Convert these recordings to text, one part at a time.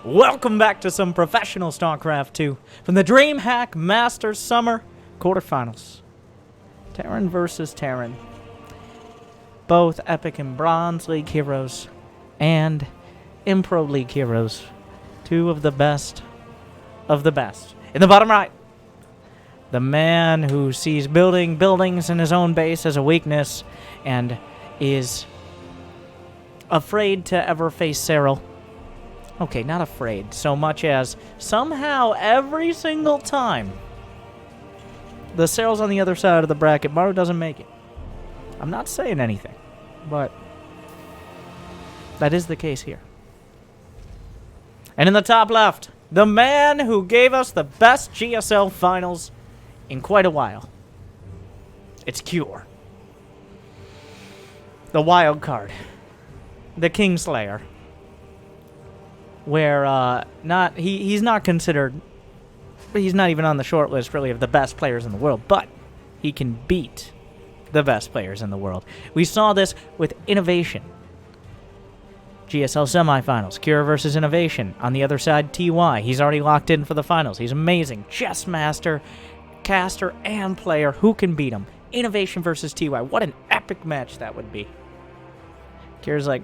Welcome back to some professional Starcraft 2 from the Dreamhack Masters Summer Quarterfinals. Terran versus Terran. Both Epic and Bronze League heroes and Impro League heroes. Two of the best of the best. In the bottom right, the man who sees building buildings in his own base as a weakness and is afraid to ever face Cyril. Okay, not afraid, so much as somehow every single time the Cyril's on the other side of the bracket, Maru doesn't make it. I'm not saying anything, but that is the case here. And in the top left, the man who gave us the best GSL finals in quite a while. It's Cure. The wild card. The Kingslayer. Where, he's not considered, he's not even on the short list, really, of the best players in the world, but he can beat the best players in the world. We saw this with Innovation. GSL semifinals, Cure versus Innovation. On the other side, TY. He's already locked in for the finals. He's amazing. Chess master, caster, and player. Who can beat him? Innovation versus TY. What an epic match that would be. Cure's like,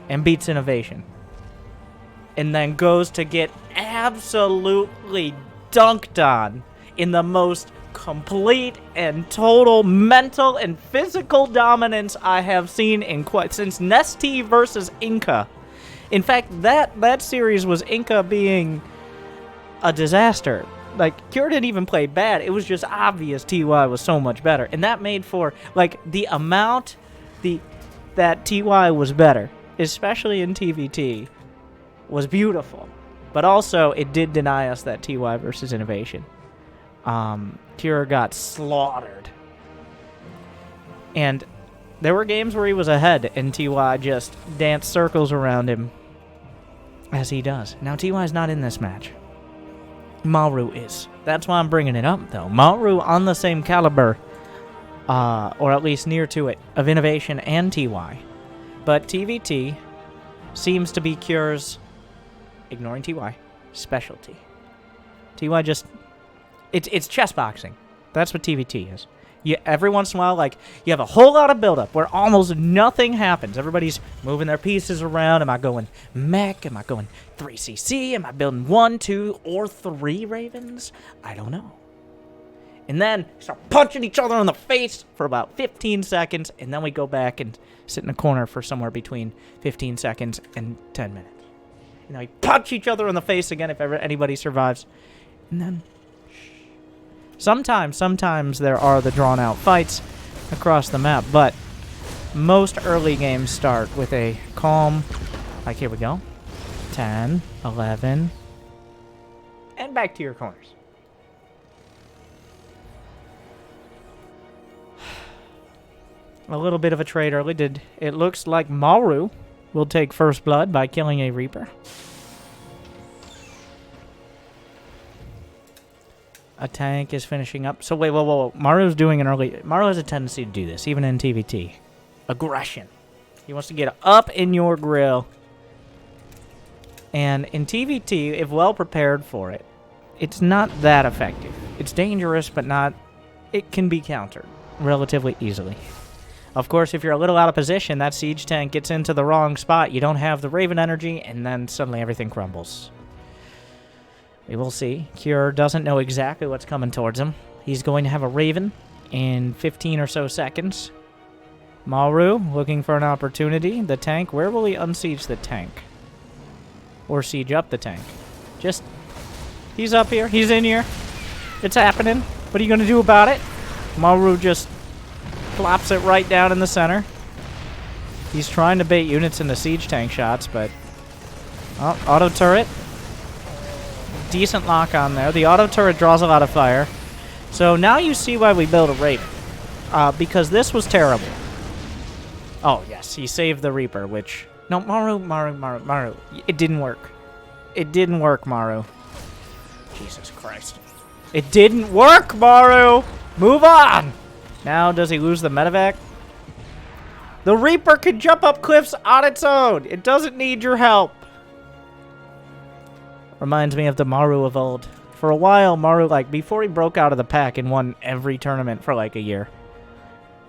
and beats Innovation. And then goes to get absolutely dunked on in the most complete and total mental and physical dominance I have seen in since Nesty versus Inca. In fact, that series was Inca being a disaster. Like, Cure didn't even play bad. It was just obvious TY was so much better. And that made for, like, the amount that TY was better, especially in TVT, was beautiful. But also, it did deny us that TY versus Innovation. Cure got slaughtered. And there were games where he was ahead, and TY just danced circles around him, as he does. Now, TY is not in this match. Maru is. That's why I'm bringing it up, though. Maru on the same caliber, or at least near to it, of Innovation and TY. But TVT seems to be Cure's, ignoring TY, specialty. TY just, it's chess boxing. That's what TVT is. Every once in a while, like, you have a whole lot of buildup where almost nothing happens. Everybody's moving their pieces around. Am I going mech? Am I going 3CC? Am I building 1, 2, or 3 Ravens? I don't know. And then start punching each other in the face for about 15 seconds, and then we go back and sit in a corner for somewhere between 15 seconds and 10 minutes. You know, you punch each other in the face again if ever anybody survives. And then sometimes there are the drawn-out fights across the map, but most early games start with a calm, like, here we go, 10, 11, and back to your corners. A little bit of a trade early. It looks like Maru will take first blood by killing a Reaper. A tank is finishing up. So wait, whoa. Maru's doing an early... Maru has a tendency to do this, even in TVT. Aggression. He wants to get up in your grill. And in TVT, if well prepared for it, it's not that effective. It's dangerous, but not... It can be countered relatively easily. Of course, if you're a little out of position, that siege tank gets into the wrong spot. You don't have the Raven energy, and then suddenly everything crumbles. We will see. Cure doesn't know exactly what's coming towards him. He's going to have a Raven in 15 or so seconds. Maru looking for an opportunity. The tank, where will he unsiege the tank? Or siege up the tank? Just, he's up here. He's in here. It's happening. What are you going to do about it? Maru just plops it right down in the center. He's trying to bait units into siege tank shots, but... Oh, auto turret. Decent lock on there. The auto turret draws a lot of fire. So now you see why we built a Raven. Because this was terrible. Oh, yes. He saved the Reaper, which... No, Maru. It didn't work. It didn't work, Maru. Jesus Christ. It didn't work, Maru! Move on! Now, does he lose the medevac? The Reaper can jump up cliffs on its own. It doesn't need your help. Reminds me of the Maru of old. For a while, Maru, like, before he broke out of the pack and won every tournament for, like, a year,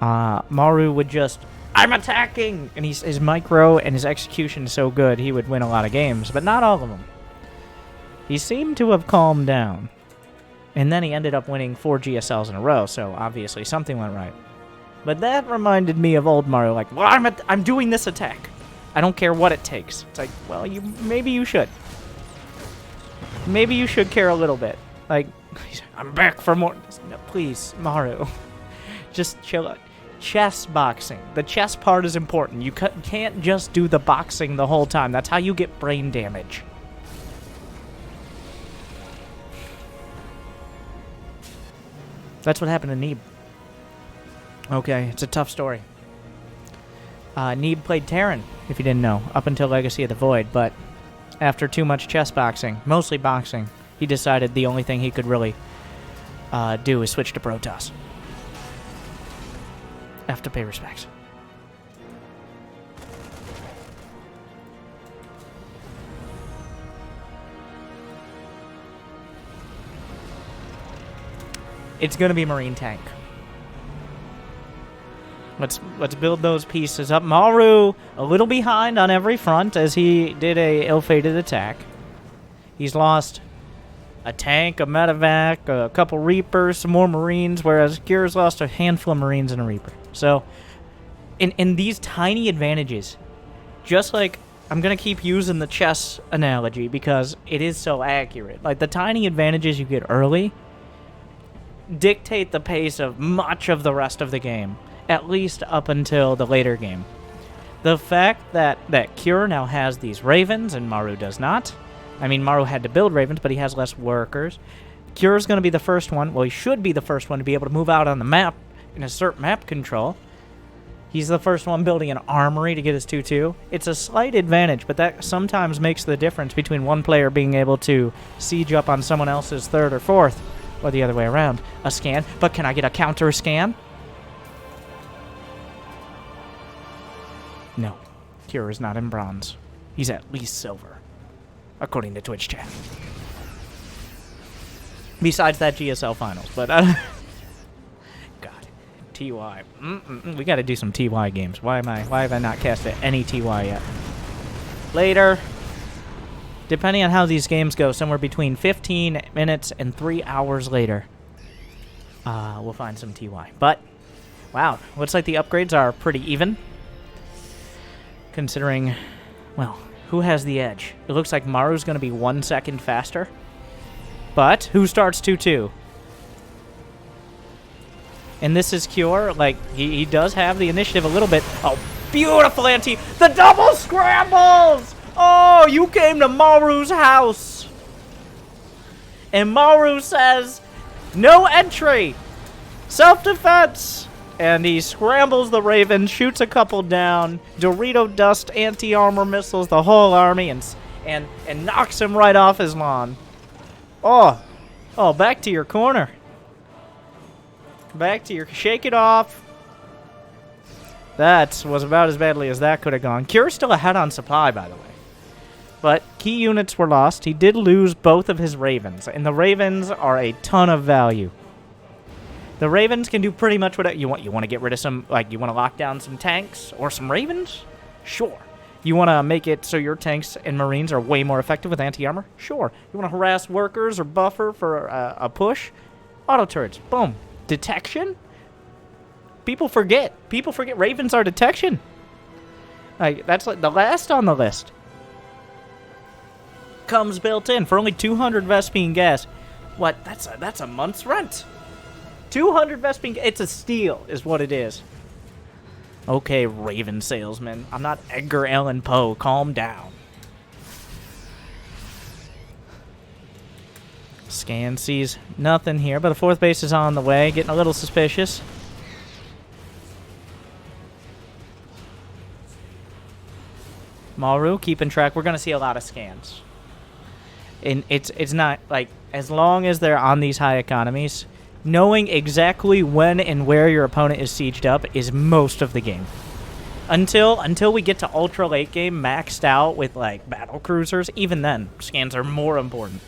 Maru would just, I'm attacking! And his micro and his execution is so good, he would win a lot of games, but not all of them. He seemed to have calmed down. And then he ended up winning 4 GSLs in a row, so obviously something went right. But that reminded me of old Maru, like, well, I'm doing this attack. I don't care what it takes. It's like, well, maybe you should. Maybe you should care a little bit. Like, I'm back for more. No, please, Maru. Just chill out. Chess boxing. The chess part is important. You can't just do the boxing the whole time. That's how you get brain damage. That's what happened to Neeb. Okay, it's a tough story. Neeb played Terran, if you didn't know, up until Legacy of the Void, but after too much chess boxing, mostly boxing, he decided the only thing he could really do is switch to Protoss. Have to pay respects. It's gonna be Marine Tank. Let's build those pieces up. Maru, a little behind on every front as he did a ill-fated attack. He's lost a tank, a medevac, a couple Reapers, some more Marines, whereas Cure's lost a handful of Marines and a Reaper. So, in these tiny advantages, just like, I'm going to keep using the chess analogy because it is so accurate. Like, the tiny advantages you get early dictate the pace of much of the rest of the game, at least up until the later game. The fact that Cure now has these Ravens and Maru does not. I mean, Maru had to build Ravens, but he has less workers. Cure's going to be the first one. Well, he should be the first one to be able to move out on the map and assert map control. He's the first one building an armory to get his 2-2. It's a slight advantage, but that sometimes makes the difference between one player being able to siege up on someone else's 3rd or 4th, or the other way around. A scan, but can I get a counter scan? No. Cure is not in bronze. He's at least silver, according to Twitch chat. Besides that GSL finals, but God, TY. We got to do some TY games. Why have I not casted any TY yet? Later. Depending on how these games go, somewhere between 15 minutes and 3 hours later, we'll find some TY. But wow, looks like the upgrades are pretty even. Considering, well, who has the edge? It looks like Maru's going to be 1 second faster. But who starts 2-2? And this is Cure. Like, he does have the initiative a little bit. Oh, beautiful anti. The double scrambles! Oh, you came to Maru's house. And Maru says, no entry. Self-defense. And he scrambles the Raven, shoots a couple down, Dorito dust anti-armor missiles the whole army, and knocks him right off his lawn. Oh, back to your corner. Back to your, shake it off. That was about as badly as that could have gone. Cure's still ahead on supply, by the way. But key units were lost. He did lose both of his Ravens, and the Ravens are a ton of value. The Ravens can do pretty much whatever you want. You want to get rid of some, like, you want to lock down some tanks or some Ravens? Sure. You want to make it so your tanks and Marines are way more effective with anti-armor? Sure. You want to harass workers or buffer for a push? Auto turrets. Boom. Detection? People forget. People forget Ravens are detection. Like, that's like the last on the list. Comes built in for only 200 Vespene gas. What? That's a month's rent. 200 Vespene. It's a steal, is what it is. Okay, Raven salesman. I'm not Edgar Allan Poe. Calm down. Scan sees nothing here, but the 4th base is on the way. Getting a little suspicious. Maru keeping track. We're going to see a lot of scans. And it's not, like, as long as they're on these high economies, knowing exactly when and where your opponent is sieged up is most of the game. Until we get to ultra late game maxed out with like battle cruisers, even then scans are more important.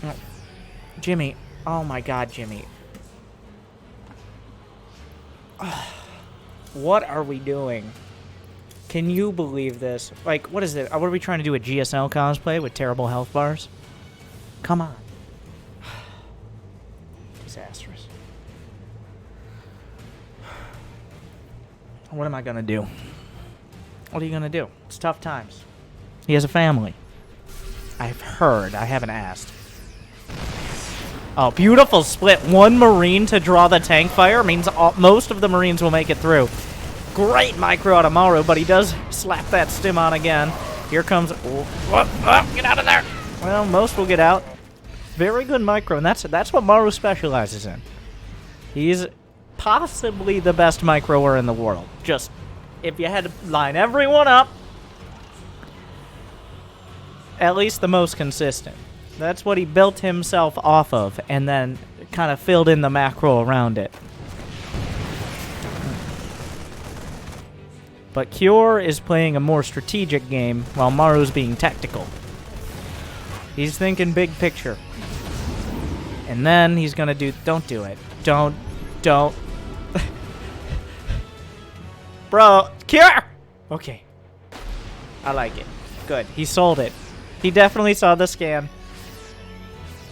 Oh. Jimmy, oh my God, Jimmy. What are we doing? Can you believe this? Like, what is it? What are we trying to do, a GSL cosplay with terrible health bars? Come on. Disastrous. What am I gonna do? What are you gonna do? It's tough times. He has a family. I've heard. I haven't asked. Oh, beautiful split. One Marine to draw the tank fire means most of the Marines will make it through. Great micro out of Maru, but he does slap that stim on again. Here comes... get out of there! Well, most will get out. Very good micro, and that's what Maru specializes in. He's possibly the best microer in the world. Just, if you had to line everyone up, at least the most consistent. That's what he built himself off of, and then kind of filled in the macro around it. But Cure is playing a more strategic game, while Maru's being tactical. He's thinking big picture. And then he's gonna do... Don't do it. Don't. Bro, Cure! Okay. I like it. Good. He sold it. He definitely saw the scan.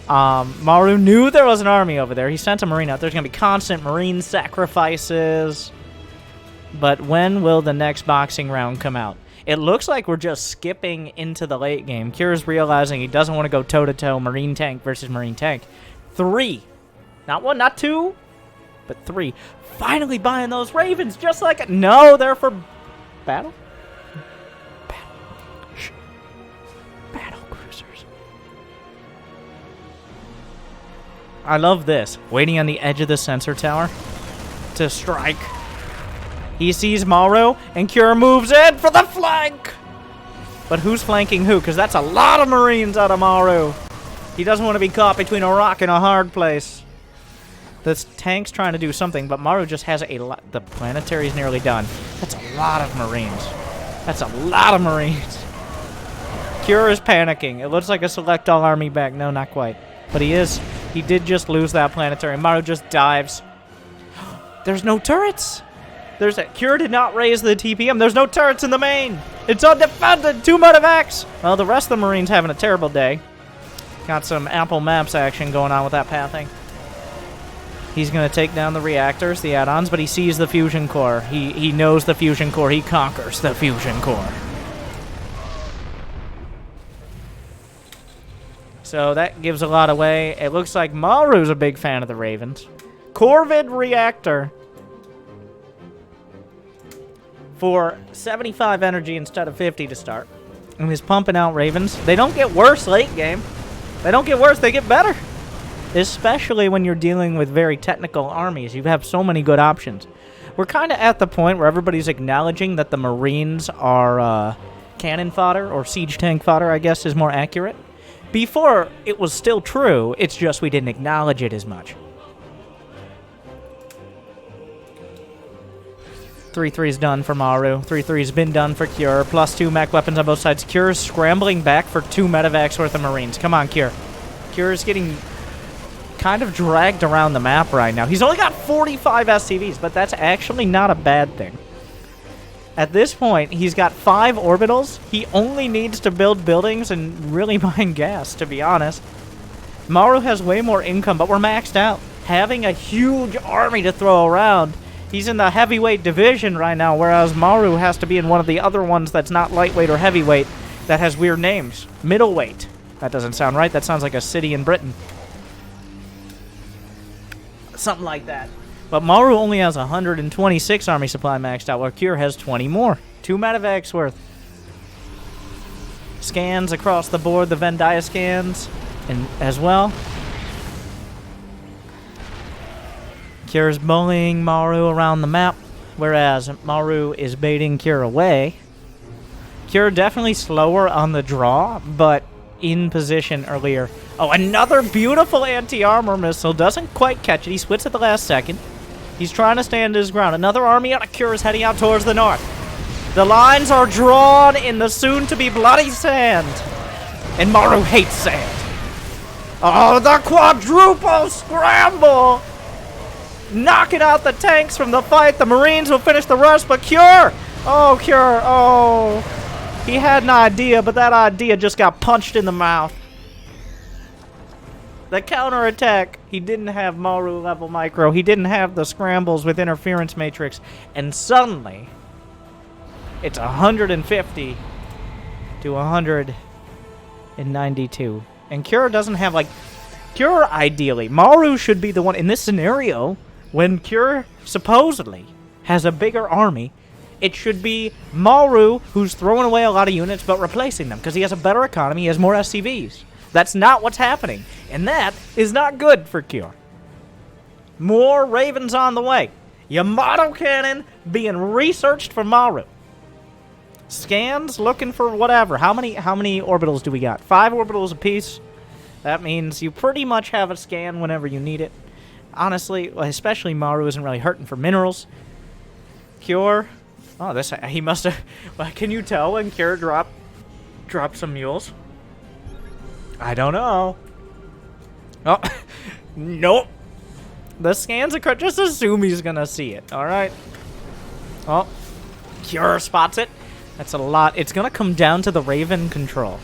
Maru knew there was an army over there. He sent a Marine out. There's gonna be constant Marine sacrifices. But when will the next boxing round come out? It looks like we're just skipping into the late game. Cure's realizing he doesn't want to go toe-to-toe Marine tank versus Marine tank. 3. Not 1, not 2, but 3. Finally buying those Ravens just like it. No, they're for battle? Battle cruisers. I love this. Waiting on the edge of the sensor tower to strike. He sees Maru, and Cure moves in for the flank! But who's flanking who? Because that's a lot of Marines out of Maru. He doesn't want to be caught between a rock and a hard place. This tank's trying to do something, but Maru just has a lot. The planetary's nearly done. That's a lot of Marines. That's a lot of Marines. Cure is panicking. It looks like a select all army back. No, not quite. But he is. He did just lose that planetary. Maru just dives. There's no turrets! There's a Cure did not raise the TPM. There's no turrets in the main. It's undefended. 2 medevacs. Well, the rest of the Marines having a terrible day. Got some Apple Maps action going on with that pathing. He's going to take down the reactors, the add-ons, but he sees the fusion core. He knows the fusion core. He conquers the fusion core. So that gives a lot away. It looks like Maru's a big fan of the Ravens. Corvid reactor. For 75 energy instead of 50 to start. And he's pumping out Ravens. They don't get worse late game. They don't get worse, they get better. Especially when you're dealing with very technical armies. You have so many good options. We're kind of at the point where everybody's acknowledging that the Marines are cannon fodder, or siege tank fodder, I guess is more accurate. Before, it was still true, it's just we didn't acknowledge it as much. 3-3's done for Maru. 3-3's been done for Cure. +2 mech weapons on both sides. Cure's scrambling back for 2 medevacs worth of Marines. Come on, Cure. Cure's getting kind of dragged around the map right now. He's only got 45 SCVs, but that's actually not a bad thing. At this point, he's got 5 orbitals. He only needs to build buildings and really mine gas, to be honest. Maru has way more income, but we're maxed out. Having a huge army to throw around. He's in the heavyweight division right now, whereas Maru has to be in one of the other ones that's not lightweight or heavyweight that has weird names. Middleweight. That doesn't sound right. That sounds like a city in Britain. Something like that. But Maru only has 126 army supply maxed out, while Cure has 20 more. 2 medevacs worth. Scans across the board, the Venn dia scans, and as well. Cure's bullying Maru around the map, whereas Maru is baiting Cure away. Cure definitely slower on the draw, but in position earlier. Oh, another beautiful anti-armor missile. Doesn't quite catch it. He splits at the last second. He's trying to stand his ground. Another army out of Cure is heading out towards the north. The lines are drawn in the soon-to-be bloody sand. And Maru hates sand. Oh, the quadruple scramble! Knocking out the tanks from the fight. The Marines will finish the rush, but Cure! Oh, Cure, oh. He had an idea, but that idea just got punched in the mouth. The counterattack, he didn't have Maru level micro. He didn't have the scrambles with interference matrix. And suddenly, it's 150 to 192. And Cure doesn't have, like... Cure, ideally. Maru should be the one... In this scenario, when Cure supposedly has a bigger army, it should be Maru who's throwing away a lot of units but replacing them. Because he has a better economy, he has more SCVs. That's not what's happening. And that is not good for Cure. More Ravens on the way. Yamato Cannon being researched for Maru. Scans looking for whatever. How many orbitals do we got? 5 orbitals apiece. That means you pretty much have a scan whenever you need it. Honestly, especially Maru isn't really hurting for minerals. Cure. Oh, this he must have. Well, can you tell when Cure dropped some mules? I don't know. Oh, nope. The scans are correct. Just assume he's gonna see it. All right. Oh, Cure spots it. That's a lot. It's gonna come down to the Raven control,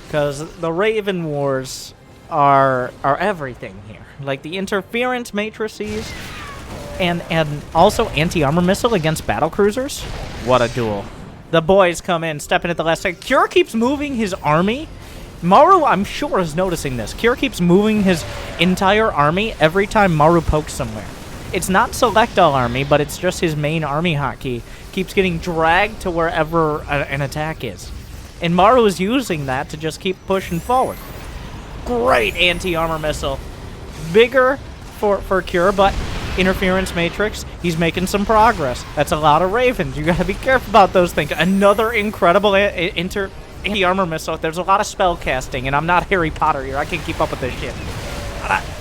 because the Raven wars are everything here. Like the interference matrices, and also anti-armor missile against battle cruisers. What a duel! The boys come in, stepping at the last second. Cure keeps moving his army. Maru, I'm sure, is noticing this. Cure keeps moving his entire army every time Maru pokes somewhere. It's not select all army, but it's just his main army hotkey. Keeps getting dragged to wherever an attack is. And Maru is using that to just keep pushing forward. Great anti-armor missile. Bigger for Cure, but interference matrix, he's making some progress. That's a lot of Ravens. You gotta be careful about those things. Another incredible anti-armor missile. There's a lot of spell casting, and I'm not Harry Potter here. I can't keep up with this shit.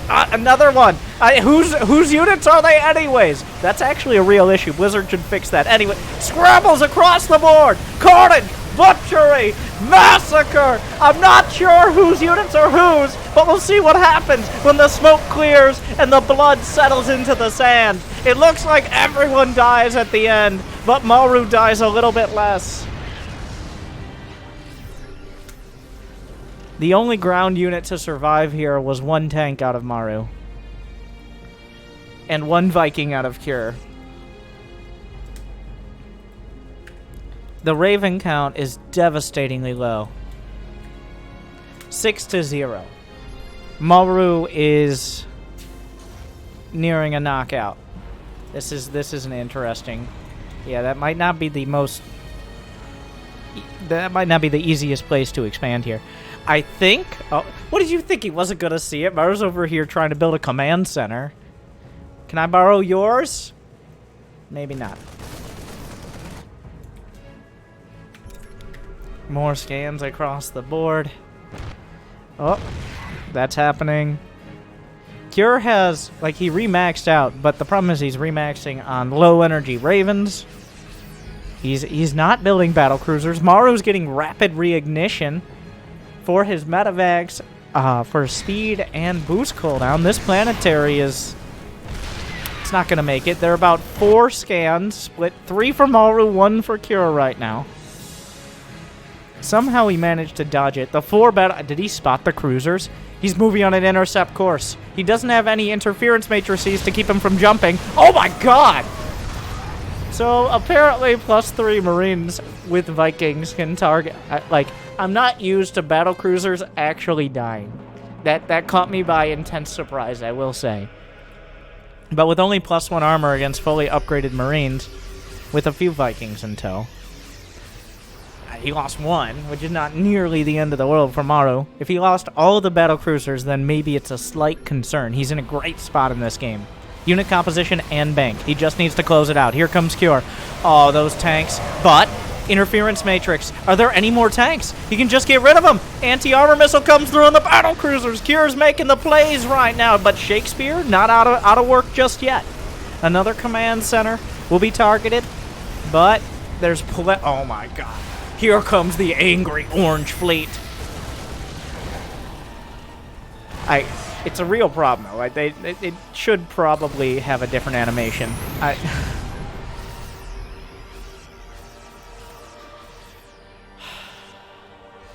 Another one. Whose units are they anyways? That's actually a real issue. Blizzard should fix that. Anyway, scrambles across the board. Carnage, butchery, massacre. I'm not sure whose units are whose, but we'll see what happens when the smoke clears and the blood settles into the sand. It looks like everyone dies at the end, but Maru dies a little bit less. The only ground unit to survive here was 1 tank out of Maru. And 1 Viking out of Cure. The Raven count is devastatingly low. 6-0. Maru is nearing a knockout. This is an interesting... Yeah, that might not be the most... That might not be the easiest place to expand here. I think... Oh, what did you think? He wasn't going to see it? Maru's over here trying to build a command center. Can I borrow yours? Maybe not. More scans across the board. Oh, that's happening. Cure has... Like, he remaxed out, but the problem is he's remaxing on low-energy Ravens. He's not building battle cruisers. Maru's getting rapid reignition for his medevacs, for speed and boost cooldown. This planetary is... It's not going to make it. There are about 4 scans, split 3 for Maru, 1 for Cure right now. Somehow he managed to dodge it. The 4 battle... Did he spot the cruisers? He's moving on an intercept course. He doesn't have any interference matrices to keep him from jumping. Oh my god! So, apparently, +3 Marines with Vikings can target... Like, I'm not used to battle cruisers actually dying. That caught me by intense surprise, I will say. But with only +1 armor against fully upgraded Marines, with a few Vikings in tow. He lost 1, which is not nearly the end of the world for Maru. If he lost all of the battle cruisers, then maybe it's a slight concern. He's in a great spot in this game. Unit composition and bank. He just needs to close it out. Here comes Cure. Oh, those tanks. But, interference matrix. Are there any more tanks? He can just get rid of them. Anti-armor missile comes through on the battle cruisers. Cure's making the plays right now. But Shakespeare, not out of work just yet. Another command center will be targeted, but there's oh my god. Here comes the angry orange fleet. It's a real problem, though. It should probably have a different animation.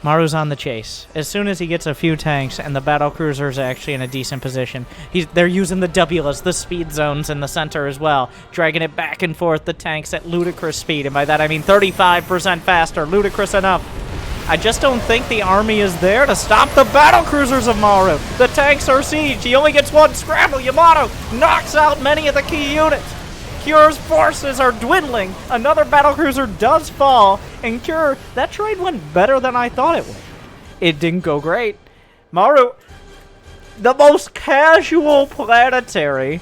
Maru's on the chase. As soon as he gets a few tanks and the battlecruiser is actually in a decent position, they're using the W's, the speed zones in the center as well, dragging it back and forth, the tanks at ludicrous speed, and by that I mean 35% faster, ludicrous enough. I just don't think the army is there to stop the battlecruisers of Maru. The tanks are sieged. He only gets one scramble. Yamato knocks out many of the key units. Cure's forces are dwindling. Another battlecruiser does fall. And Cure, that trade went better than I thought it would. It didn't go great. Maru, the most casual planetary.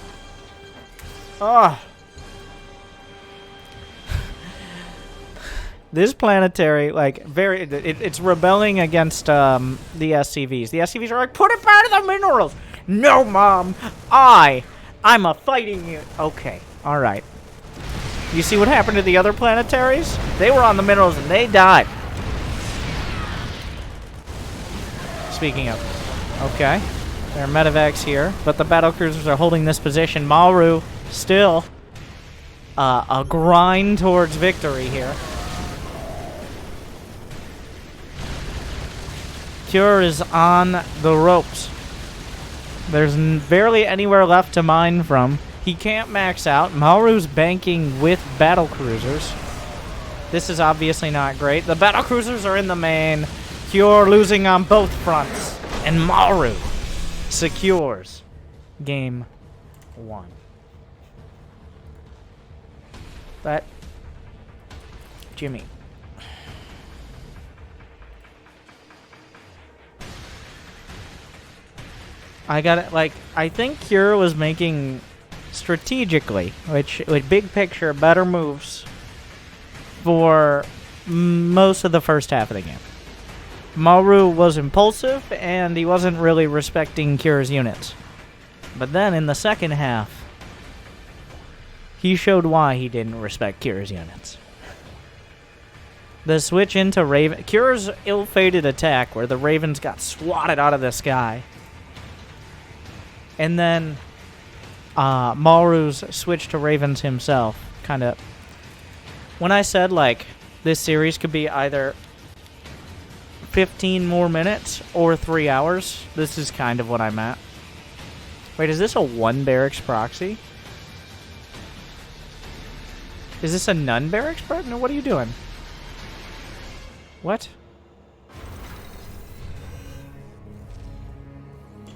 This planetary, like, it's rebelling against the SCVs. The SCVs are like, put it back to the minerals. No, Mom. I'm a fighting unit. Okay, all right. You see what happened to the other planetaries? They were on the minerals and they died. Speaking of, okay. There are medevacs here, but the battlecruisers are holding this position. Maru still a grind towards victory here. Cure is on the ropes. There's barely anywhere left to mine from. He can't max out. Maru's banking with battlecruisers. This is obviously not great. The battlecruisers are in the main. Cure losing on both fronts. And Maru secures game 1. But Jimmy. I think Cure was making strategically, which with big picture, better moves for most of the first half of the game. Maru was impulsive, and he wasn't really respecting Cure's units. But then in the second half, he showed why he didn't respect Cure's units. The switch into Raven... Cure's ill-fated attack, where the Ravens got swatted out of the sky. And then Maru's switch to Ravens himself, kind of... When I said, like, this series could be either 15 more minutes or 3 hours, this is kind of what I'm at. Wait, is this a 1 barracks proxy? Is this a none barracks proxy? No, what are you doing? What?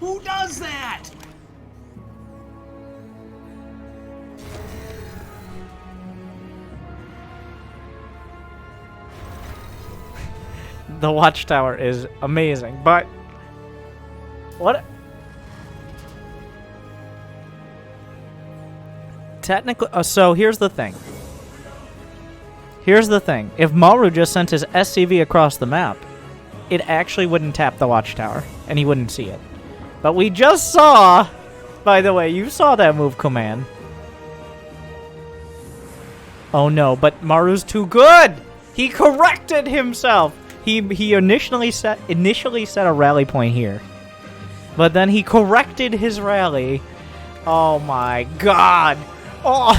Who does that? The watchtower is amazing, but what? Technically, so here's the thing. Here's the thing. If Maru just sent his SCV across the map, it actually wouldn't tap the watchtower, and he wouldn't see it. But we just saw, by the way, you saw that move, Command. Oh no, but Maru's too good! He corrected himself! He initially set a rally point here. But then he corrected his rally. Oh my god! Oh,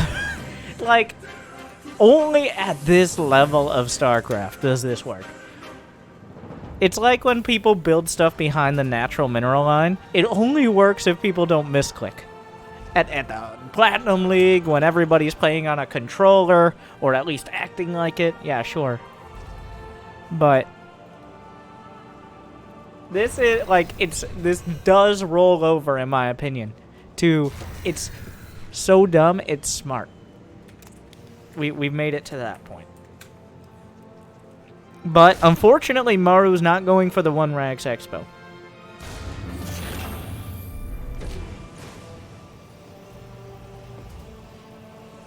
like, only at this level of StarCraft does this work. It's like when people build stuff behind the natural mineral line. It only works if people don't misclick. At the Platinum League, when everybody's playing on a controller, or at least acting like it, yeah, sure. But this is, like, this does roll over, in my opinion, to, it's so dumb, it's smart. We've made it to that point. But, unfortunately, Maru's not going for the One Rags Expo.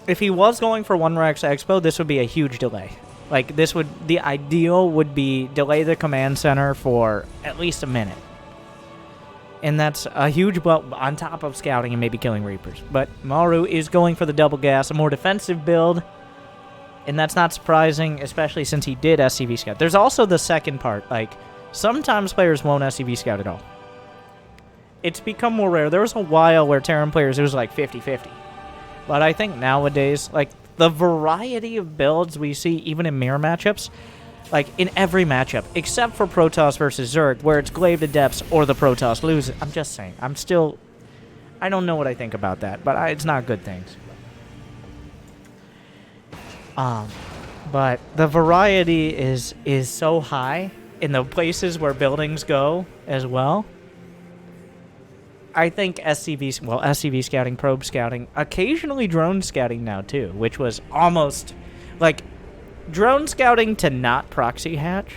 If he was going for One Rags Expo, this would be a huge delay. Like, the ideal would be delay the command center for at least a minute. And that's a huge blow on top of scouting and maybe killing Reapers. But Maru is going for the double gas, a more defensive build. And that's not surprising, especially since he did SCV scout. There's also the second part. Like, sometimes players won't SCV scout at all. It's become more rare. There was a while where Terran players, it was like 50-50. But I think nowadays, like, the variety of builds we see even in mirror matchups, like, in every matchup, except for Protoss versus Zerg, where it's Glaive to Depths or the Protoss loses. I'm just saying. I don't know what I think about that, but it's not good things. But the variety is so high in the places where buildings go as well. I think SCV scouting, probe scouting, occasionally drone scouting now too, which was almost like drone scouting to not proxy hatch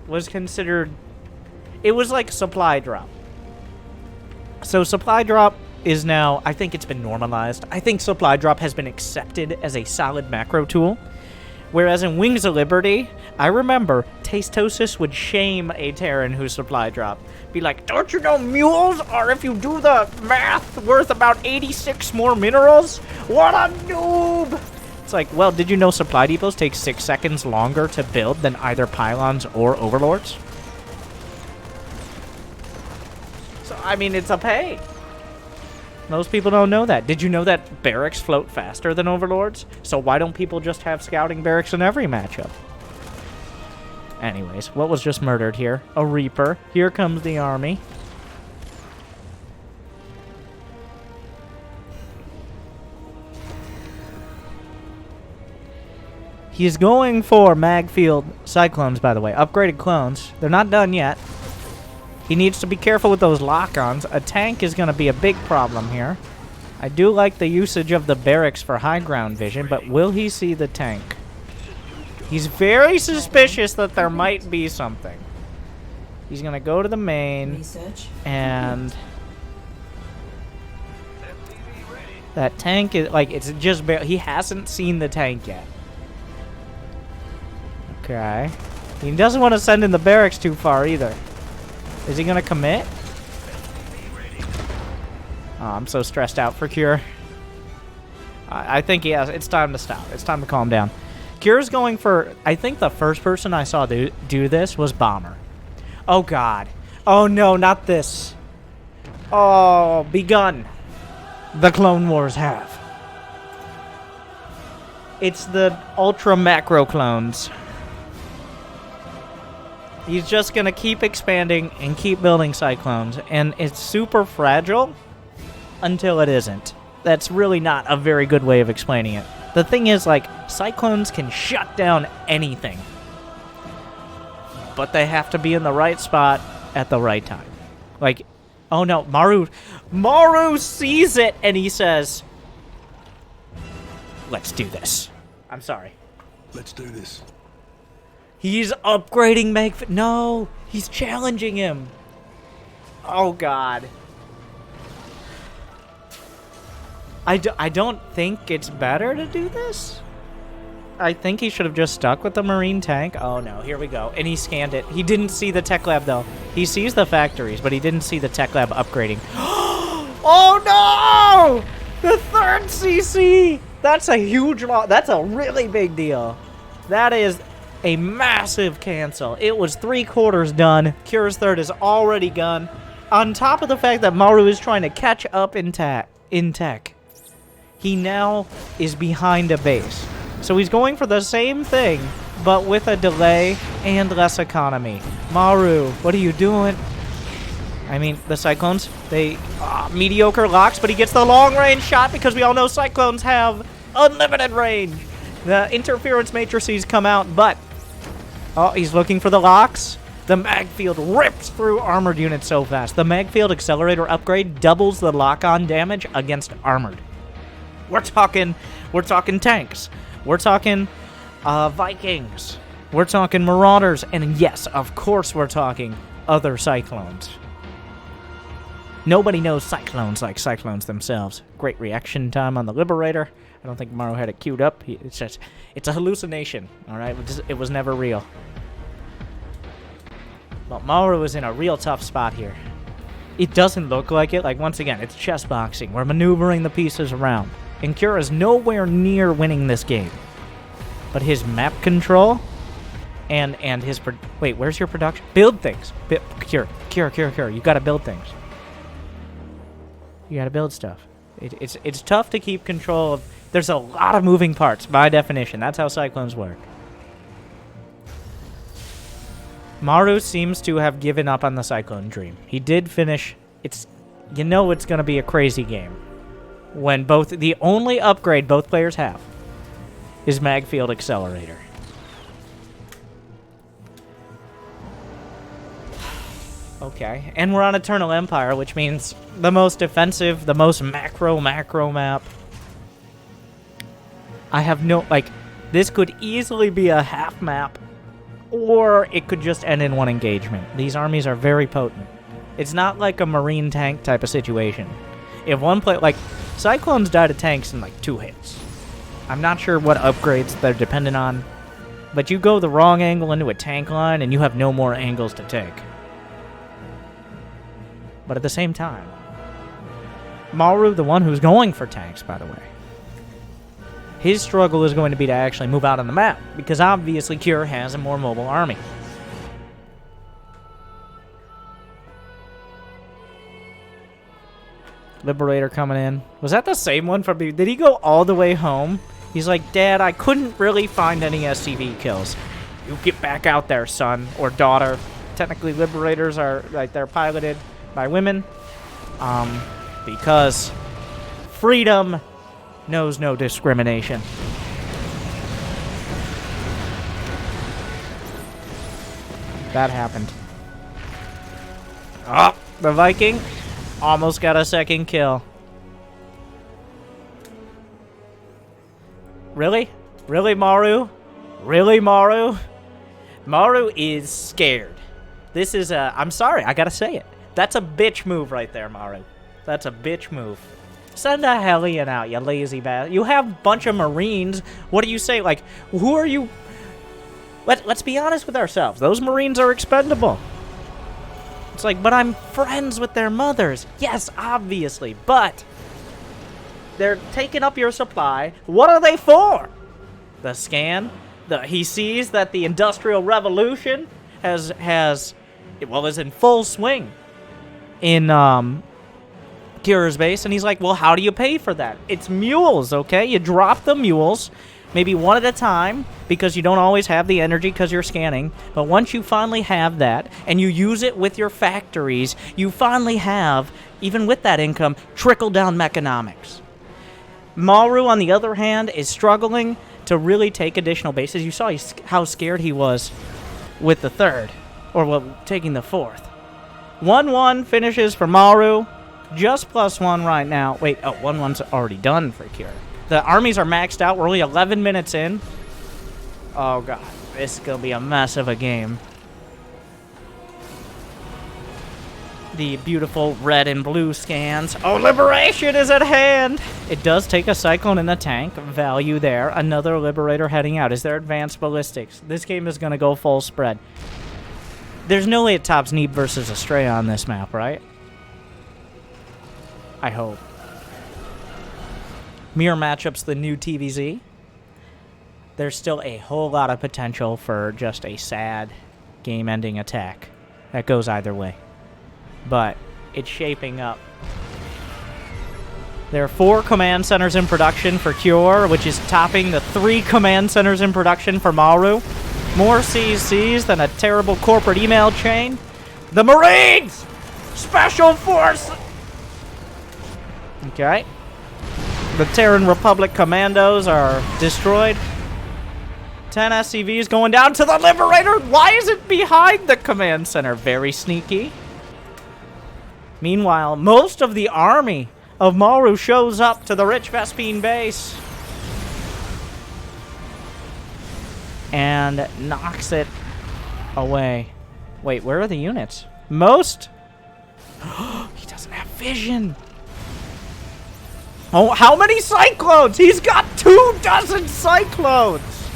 was considered, it was like supply drop. So supply drop is now, I think it's been normalized. I think supply drop has been accepted as a solid macro tool. Whereas in Wings of Liberty, I remember Tastosis would shame a Terran who supply drop. Be like, don't you know mules are, if you do the math, worth about 86 more minerals? What a noob! It's like, well, did you know supply depots take 6 seconds longer to build than either pylons or overlords? So, I mean, it's a pay. Most people don't know that. Did you know that barracks float faster than overlords? So why don't people just have scouting barracks in every matchup? Anyways, what was just murdered here? A Reaper. Here comes the army. He's going for Magfield Cyclones, by the way. Upgraded clones. They're not done yet. He needs to be careful with those lock-ons. A tank is going to be a big problem here. I do like the usage of the barracks for high ground vision, but will he see the tank? He's very suspicious that there might be something. He's going to go to the main, and that tank is, like, it's just, he hasn't seen the tank yet. Okay. He doesn't want to send in the barracks too far either. Is he going to commit? Oh, I'm so stressed out for Cure. I think he has. It's time to stop. It's time to calm down. Cure's going for, I think the first person I saw do this was Bomber. Oh, God. Oh, no, not this. Oh, begun. The Clone Wars have. It's the ultra macro clones. He's just going to keep expanding and keep building Cyclones. And it's super fragile until it isn't. That's really not a very good way of explaining it. The thing is, like, Cyclones can shut down anything. But they have to be in the right spot at the right time. Like, oh no, Maru sees it and he says, let's do this. I'm sorry. Let's do this. He's upgrading no, he's challenging him. Oh, God. I don't think it's better to do this. I think he should have just stuck with the Marine tank. Oh, no, here we go. And he scanned it. He didn't see the tech lab, though. He sees the factories, but he didn't see the tech lab upgrading. Oh, no! The third CC! That's a huge loss. That's a really big deal. That is a massive cancel. It was 3/4 done. Cure's third is already gone. On top of the fact that Maru is trying to catch up in tech, he now is behind a base. So he's going for the same thing, but with a delay and less economy. Maru, what are you doing? I mean, the Cyclones, they mediocre locks, but he gets the long-range shot because we all know Cyclones have unlimited range. The interference matrices come out, but oh, he's looking for the locks. The mag field rips through armored units so fast. The mag field accelerator upgrade doubles the lock-on damage against armored. We're talking tanks. We're talking Vikings. We're talking Marauders. And yes, of course we're talking other Cyclones. Nobody knows Cyclones like Cyclones themselves. Great reaction time on the Liberator. I don't think Maru had it queued up. It's a hallucination, all right? It was never real. But Maru was in a real tough spot here. It doesn't look like it. Like, once again, it's chess boxing. We're maneuvering the pieces around. And Cure is nowhere near winning this game. But his map control and his... Wait, where's your production? Build things. Cure. You gotta build things. You gotta build stuff. It's tough to keep control of... There's a lot of moving parts, by definition. That's how cyclones work. Maru seems to have given up on the Cyclone Dream. He did finish... You know it's going to be a crazy game. When both... The only upgrade both players have is Magfield Accelerator. Okay. And we're on Eternal Empire, which means the most defensive, the most macro map. I have no... Like, this could easily be a half map. Or it could just end in one engagement. These armies are very potent. It's not like a marine tank type of situation. If one play... Like, Cyclones die to tanks in, like, 2 hits. I'm not sure what upgrades they're dependent on. But you go the wrong angle into a tank line, and you have no more angles to take. But at the same time... Maru, the one who's going for tanks, by the way. His struggle is going to be to actually move out on the map, because obviously Cure has a more mobile army. Liberator coming in. Was that the same one from... Did he go all the way home? He's like, Dad, I couldn't really find any SCV kills. You get back out there, son, or daughter. Technically, Liberators are, like, they're piloted by women. Because freedom... knows no discrimination. That happened. Oh, the Viking almost got a second kill. Really? Really, Maru? Really, Maru? Maru is scared. This is a... I'm sorry, I gotta say it. That's a bitch move right there, Maru. That's a bitch move. Send a Hellion out, you lazy bastard. You have a bunch of Marines. What do you say? Like, who are you? Let's be honest with ourselves. Those Marines are expendable. It's like, but I'm friends with their mothers. Yes, obviously, but they're taking up your supply. What are they for? The scan? He sees that the Industrial Revolution is in full swing in Cure's base, and he's like, well, how do you pay for that? It's mules, okay? You drop the mules, maybe one at a time, because you don't always have the energy because you're scanning, but once you finally have that, and you use it with your factories, you finally have, even with that income, trickle-down mechanomics. Maru, on the other hand, is struggling to really take additional bases. You saw how scared he was with the third, or well, taking the fourth. 1-1 finishes for Maru. Just +1 right now. Wait, oh, 1-1's already done for Cure. The armies are maxed out. We're only 11 minutes in. Oh, God. This is going to be a mess of a game. The beautiful red and blue scans. Oh, liberation is at hand! It does take a Cyclone in the tank. Value there. Another Liberator heading out. Is there advanced ballistics? This game is going to go full spread. There's no way it tops Neeb versus Astrea on this map, right? I hope. Mirror matchups, the new TVZ. There's still a whole lot of potential for just a sad game-ending attack that goes either way. But it's shaping up. There are 4 command centers in production for Cure, which is topping the 3 command centers in production for Maru. More CCs than a terrible corporate email chain. The Marines! Special Force! Okay. The Terran Republic Commandos are destroyed. 10 SCVs going down to the Liberator. Why is it behind the command center? Very sneaky. Meanwhile, most of the army of Maru shows up to the Rich Vespine base. And knocks it away. Wait, where are the units? Most? He doesn't have vision. Oh, how many Cyclones? He's got 24 Cyclones.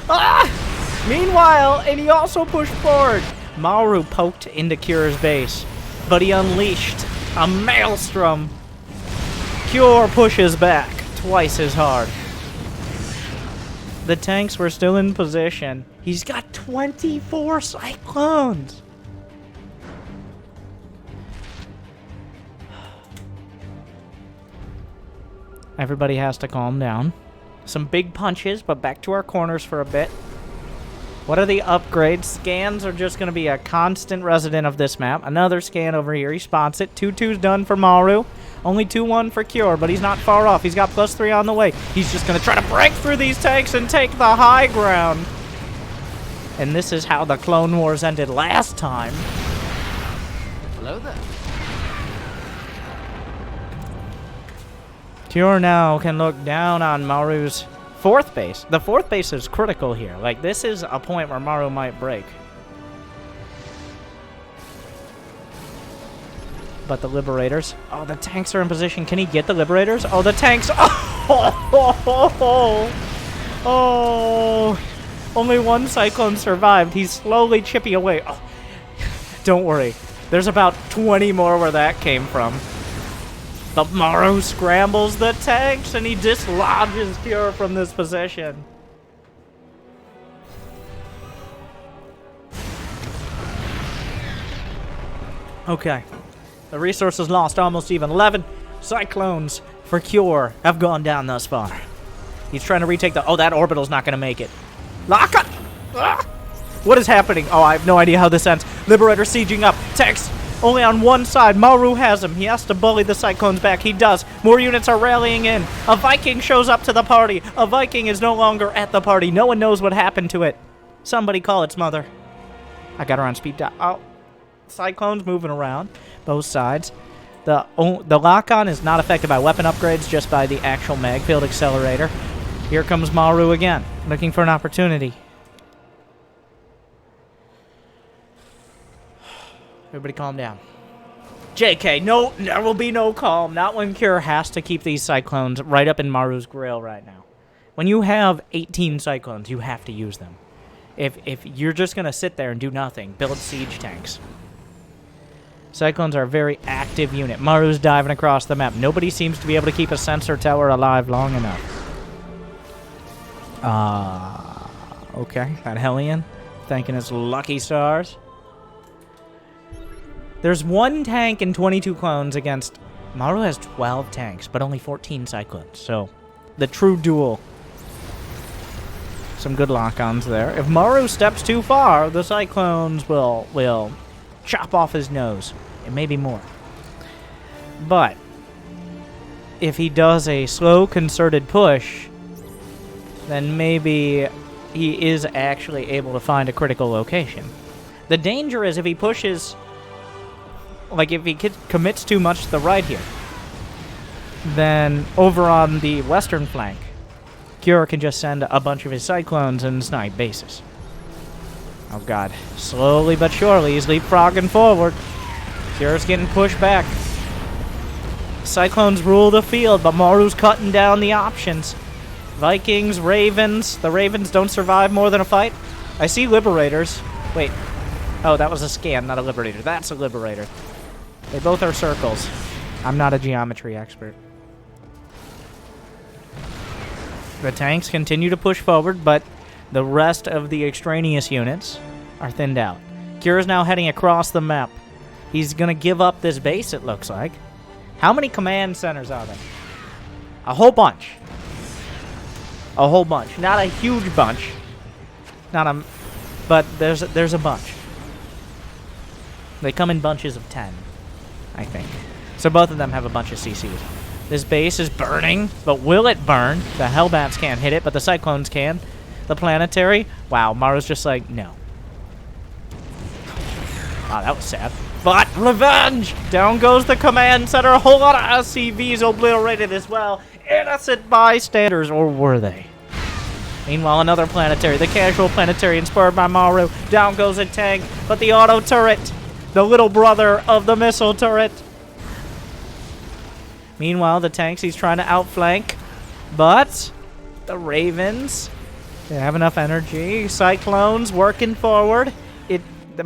Ah! Meanwhile, and he also pushed forward. Maru poked into Cure's base. but he unleashed a maelstrom. Cure pushes back twice as hard. The tanks were still in position. He's got 24 cyclones. Everybody has to calm down. Some big punches, but back to our corners for a bit. What are the upgrades? Scans are just going to be a constant resident of this map. Another scan over here. He spots it. 2-2's done for Maru. Only 2-1 for Cure, but he's not far off. He's got +3 on the way. He's just going to try to break through these tanks and take the high ground. And this is how the Clone Wars ended last time. Hello there. Cure now can look down on Maru's 4th base. The 4th base is critical here. Like, this is a point where Maru might break. But the Liberators... Oh, the tanks are in position. Can he get the Liberators? Oh, the tanks... Oh! Only one Cyclone survived. He's slowly chipping away. Oh. Don't worry. There's about 20 more where that came from. But Maru scrambles the tanks, and he dislodges Cure from this position. Okay. The resources lost almost even. 11 Cyclones for Cure have gone down thus far. He's trying to retake the... Oh, that orbital's not going to make it. Lock up! Ah! What is happening? Oh, I have no idea how this ends. Liberator sieging up. Tanks only on one side. Maru has him. He has to bully the Cyclones back. He does. More units are rallying in. A Viking shows up to the party. A Viking is no longer at the party. No one knows what happened to it. Somebody call its mother. I got her on speed dial. Oh. Cyclones moving around. Both sides. The lock-on is not affected by weapon upgrades, just by the actual mag field accelerator. Here comes Maru again, looking for an opportunity. Everybody calm down. JK, no, there will be no calm. Not when Cure has to keep these Cyclones right up in Maru's grill right now. When you have 18 Cyclones, you have to use them. If you're just going to sit there and do nothing, build siege tanks. Cyclones are a very active unit. Maru's diving across the map. Nobody seems to be able to keep a sensor tower alive long enough. Okay. That Hellion. Thanking his lucky stars. There's one tank and 22 clones against... Maru has 12 tanks, but only 14 Cyclones. So, the true duel. Some good lock-ons there. If Maru steps too far, the Cyclones will chop off his nose. And maybe more. But, if he does a slow, concerted push, then maybe he is actually able to find a critical location. The danger is if he pushes... Like, if he commits too much to the right here, then over on the western flank, Cure can just send a bunch of his Cyclones and snipe bases. Oh, God. Slowly but surely, he's leapfrogging forward. Cure's getting pushed back. Cyclones rule the field, but Maru's cutting down the options. Vikings, Ravens. The Ravens don't survive more than a fight. I see Liberators. Wait. Oh, that was a scan, not a Liberator. That's a Liberator. They both are circles. I'm not a geometry expert. The tanks continue to push forward, but the rest of the extraneous units are thinned out. Cure is now heading across the map. He's going to give up this base, it looks like. How many command centers are there? A whole bunch. A whole bunch. Not a huge bunch. But there's a bunch. They come in bunches of 10, I think. So both of them have a bunch of CCs. This base is burning, but will it burn? The Hellbats can't hit it, but the Cyclones can. The Planetary? Wow, Maru's just like, no. Wow, that was sad. But revenge! Down goes the command center. A whole lot of SCVs obliterated as well. Innocent bystanders, or were they? Meanwhile, another Planetary. The casual Planetary inspired by Maru. Down goes a tank, but the auto turret, the little brother of the missile turret. Meanwhile, the tanks he's trying to outflank, but the Ravens, they have enough energy. Cyclones working forward.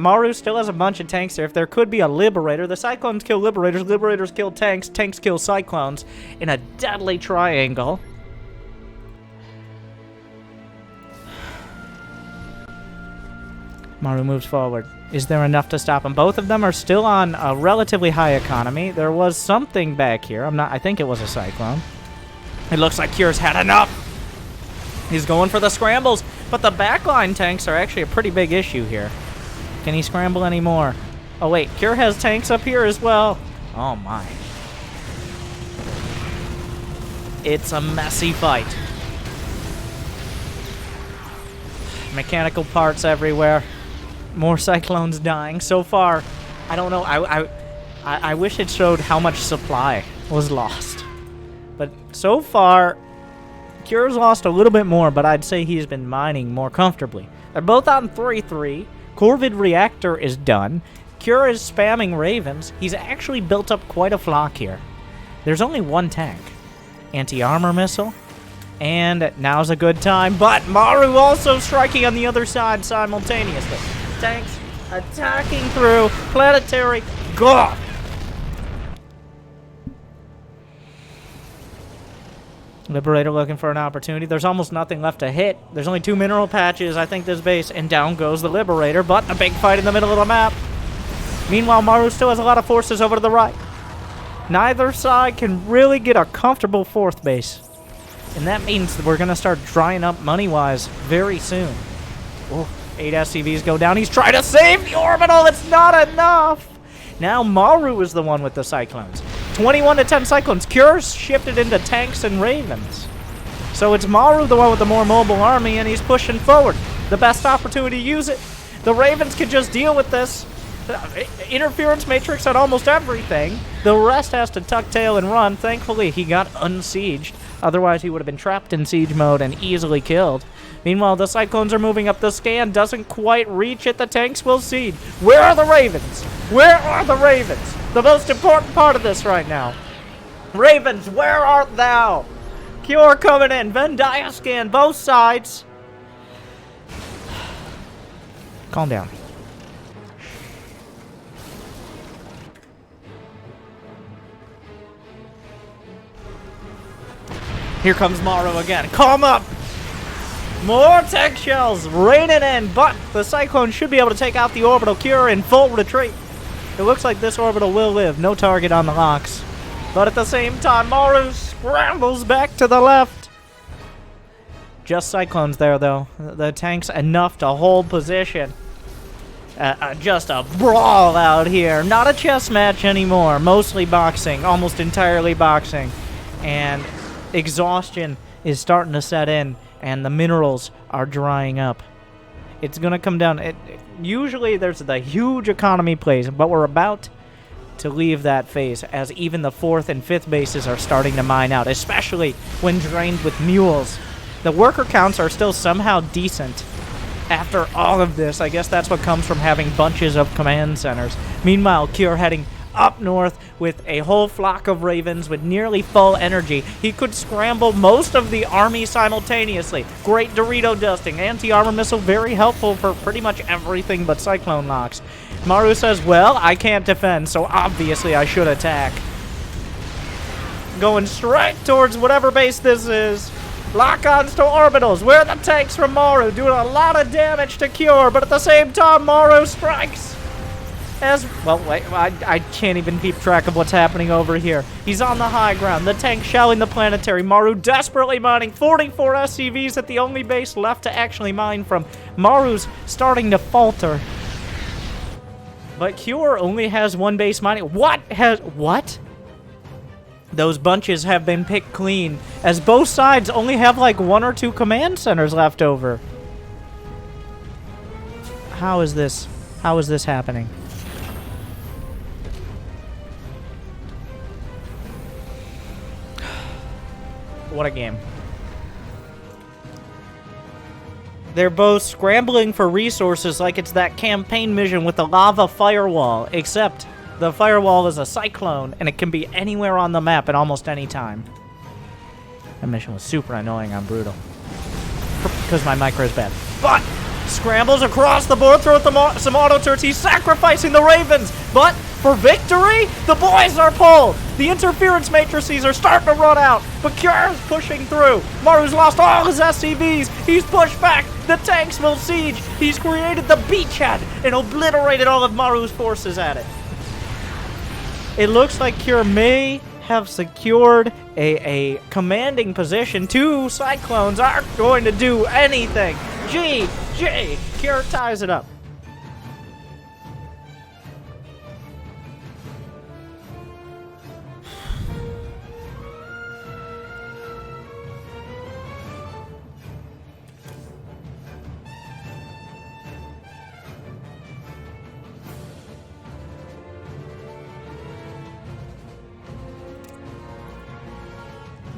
Maru still has a bunch of tanks there. If there could be a Liberator, the Cyclones kill Liberators, Liberators kill tanks, tanks kill Cyclones in a deadly triangle. Maru moves forward. Is there enough to stop him? Both of them are still on a relatively high economy. There was something back here. I think it was a Cyclone. It looks like Cure's had enough. He's going for the scrambles, but the backline tanks are actually a pretty big issue here. Can he scramble anymore? Oh wait, Cure has tanks up here as well. Oh my. It's a messy fight. Mechanical parts everywhere. More Cyclones dying. So far, I don't know. I wish it showed how much supply was lost. But so far, Cure's lost a little bit more, but I'd say he's been mining more comfortably. They're both on 3-3. Corvid Reactor is done. Cure is spamming Ravens. He's actually built up quite a flock here. There's only one tank. Anti-armor missile. And now's a good time, but Maru also striking on the other side simultaneously. Tanks attacking through. Planetary gone. Liberator looking for an opportunity. There's almost nothing left to hit. There's only 2 mineral patches, I think, this base, and down goes the Liberator, but the big fight in the middle of the map. Meanwhile, Maru still has a lot of forces over to the right. Neither side can really get a comfortable 4th base. And that means that we're going to start drying up money-wise very soon. Oh, 8 SCVs go down. He's trying to save the orbital. It's not enough. Now Maru is the one with the Cyclones. 21 to 10 Cyclones. Cure's shifted into tanks and Ravens. So it's Maru, the one with the more mobile army, and he's pushing forward. The best opportunity to use it. The Ravens can just deal with this. Interference matrix on almost everything. The rest has to tuck tail and run. Thankfully, he got unsieged. Otherwise, he would have been trapped in siege mode and easily killed. Meanwhile, the Cyclones are moving up. The scan doesn't quite reach it. The tanks will siege. Where are the Ravens? Where are the Ravens? The most important part of this right now. Ravens, where art thou? Cure coming in. Venn dia scan, both sides. Calm down. Here comes Maru again. Calm up! More tech shells raining in, but the Cyclone should be able to take out the orbital. Cure in full retreat. It looks like this orbital will live. No target on the locks. But at the same time, Maru scrambles back to the left. Just Cyclones there, though. The tank's enough to hold position. Just a brawl out here. Not a chess match anymore. Mostly boxing. Almost entirely boxing. And exhaustion is starting to set in, and the minerals are drying up. It's going to come down. Usually there's the huge economy plays, but we're about to leave that phase as even the 4th and 5th bases are starting to mine out, especially when drained with mules. The worker counts are still somehow decent after all of this. I guess that's what comes from having bunches of command centers. Meanwhile, Cure heading up north with a whole flock of Ravens with nearly full energy. He could scramble most of the army simultaneously. Great Dorito dusting. Anti-armor missile, very helpful for pretty much everything but Cyclone locks. Maru says, well, I can't defend, so obviously I should attack. Going straight towards whatever base this is. Lock-ons to orbitals. Where are the tanks from Maru? Doing a lot of damage to Cure, but at the same time, Maru strikes. Well, wait, I can't even keep track of what's happening over here. He's on the high ground. The tank shelling the planetary. Maru desperately mining. 44 SCVs at the only base left to actually mine from. Maru's starting to falter. But Cure only has 1 base mining. What? Those bunches have been picked clean, as both sides only have like 1 or 2 command centers left over. How is this happening? What a game. They're both scrambling for resources like it's that campaign mission with the lava firewall, except the firewall is a cyclone, and it can be anywhere on the map at almost any time. That mission was super annoying on Brutal. Because my micro is bad. But Scrambles across the board, throws some auto turrets. He's sacrificing the Ravens, but for victory, the boys are pulled. The interference matrices are starting to run out, but Cure's pushing through. Maru's lost all his SCVs. He's pushed back. The tanks will siege. He's created the beachhead and obliterated all of Maru's forces at it. It looks like Cure may have secured a commanding position. 2 Cyclones aren't going to do anything. GG. Cure ties it up.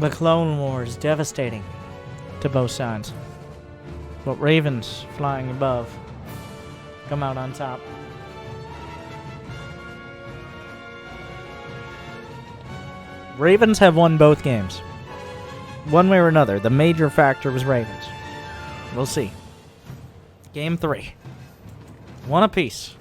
The Clone Wars, devastating to both sides. But Ravens, flying above, come out on top. Ravens have won both games. One way or another, the major factor was Ravens. We'll see. Game 3. 1 apiece.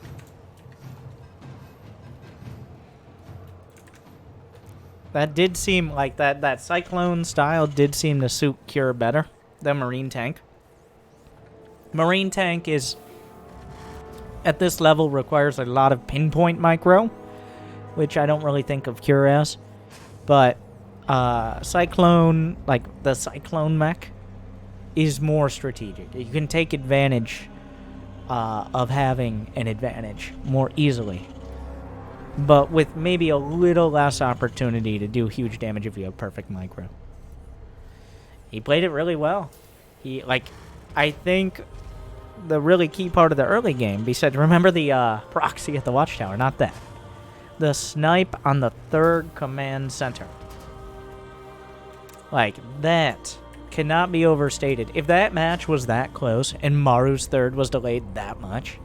That did seem like that Cyclone style did seem to suit Cure better than Marine Tank. Marine Tank is, at this level, requires a lot of pinpoint micro, which I don't really think of Cure as. But Cyclone, like the Cyclone mech, is more strategic. You can take advantage of having an advantage more easily, but with maybe a little less opportunity to do huge damage if you have perfect micro. He played it really well. I think the really key part of the early game, besides, remember the proxy at the watchtower, not that. The snipe on the 3rd command center. Like, that cannot be overstated. If that match was that close and Maru's 3rd was delayed that much,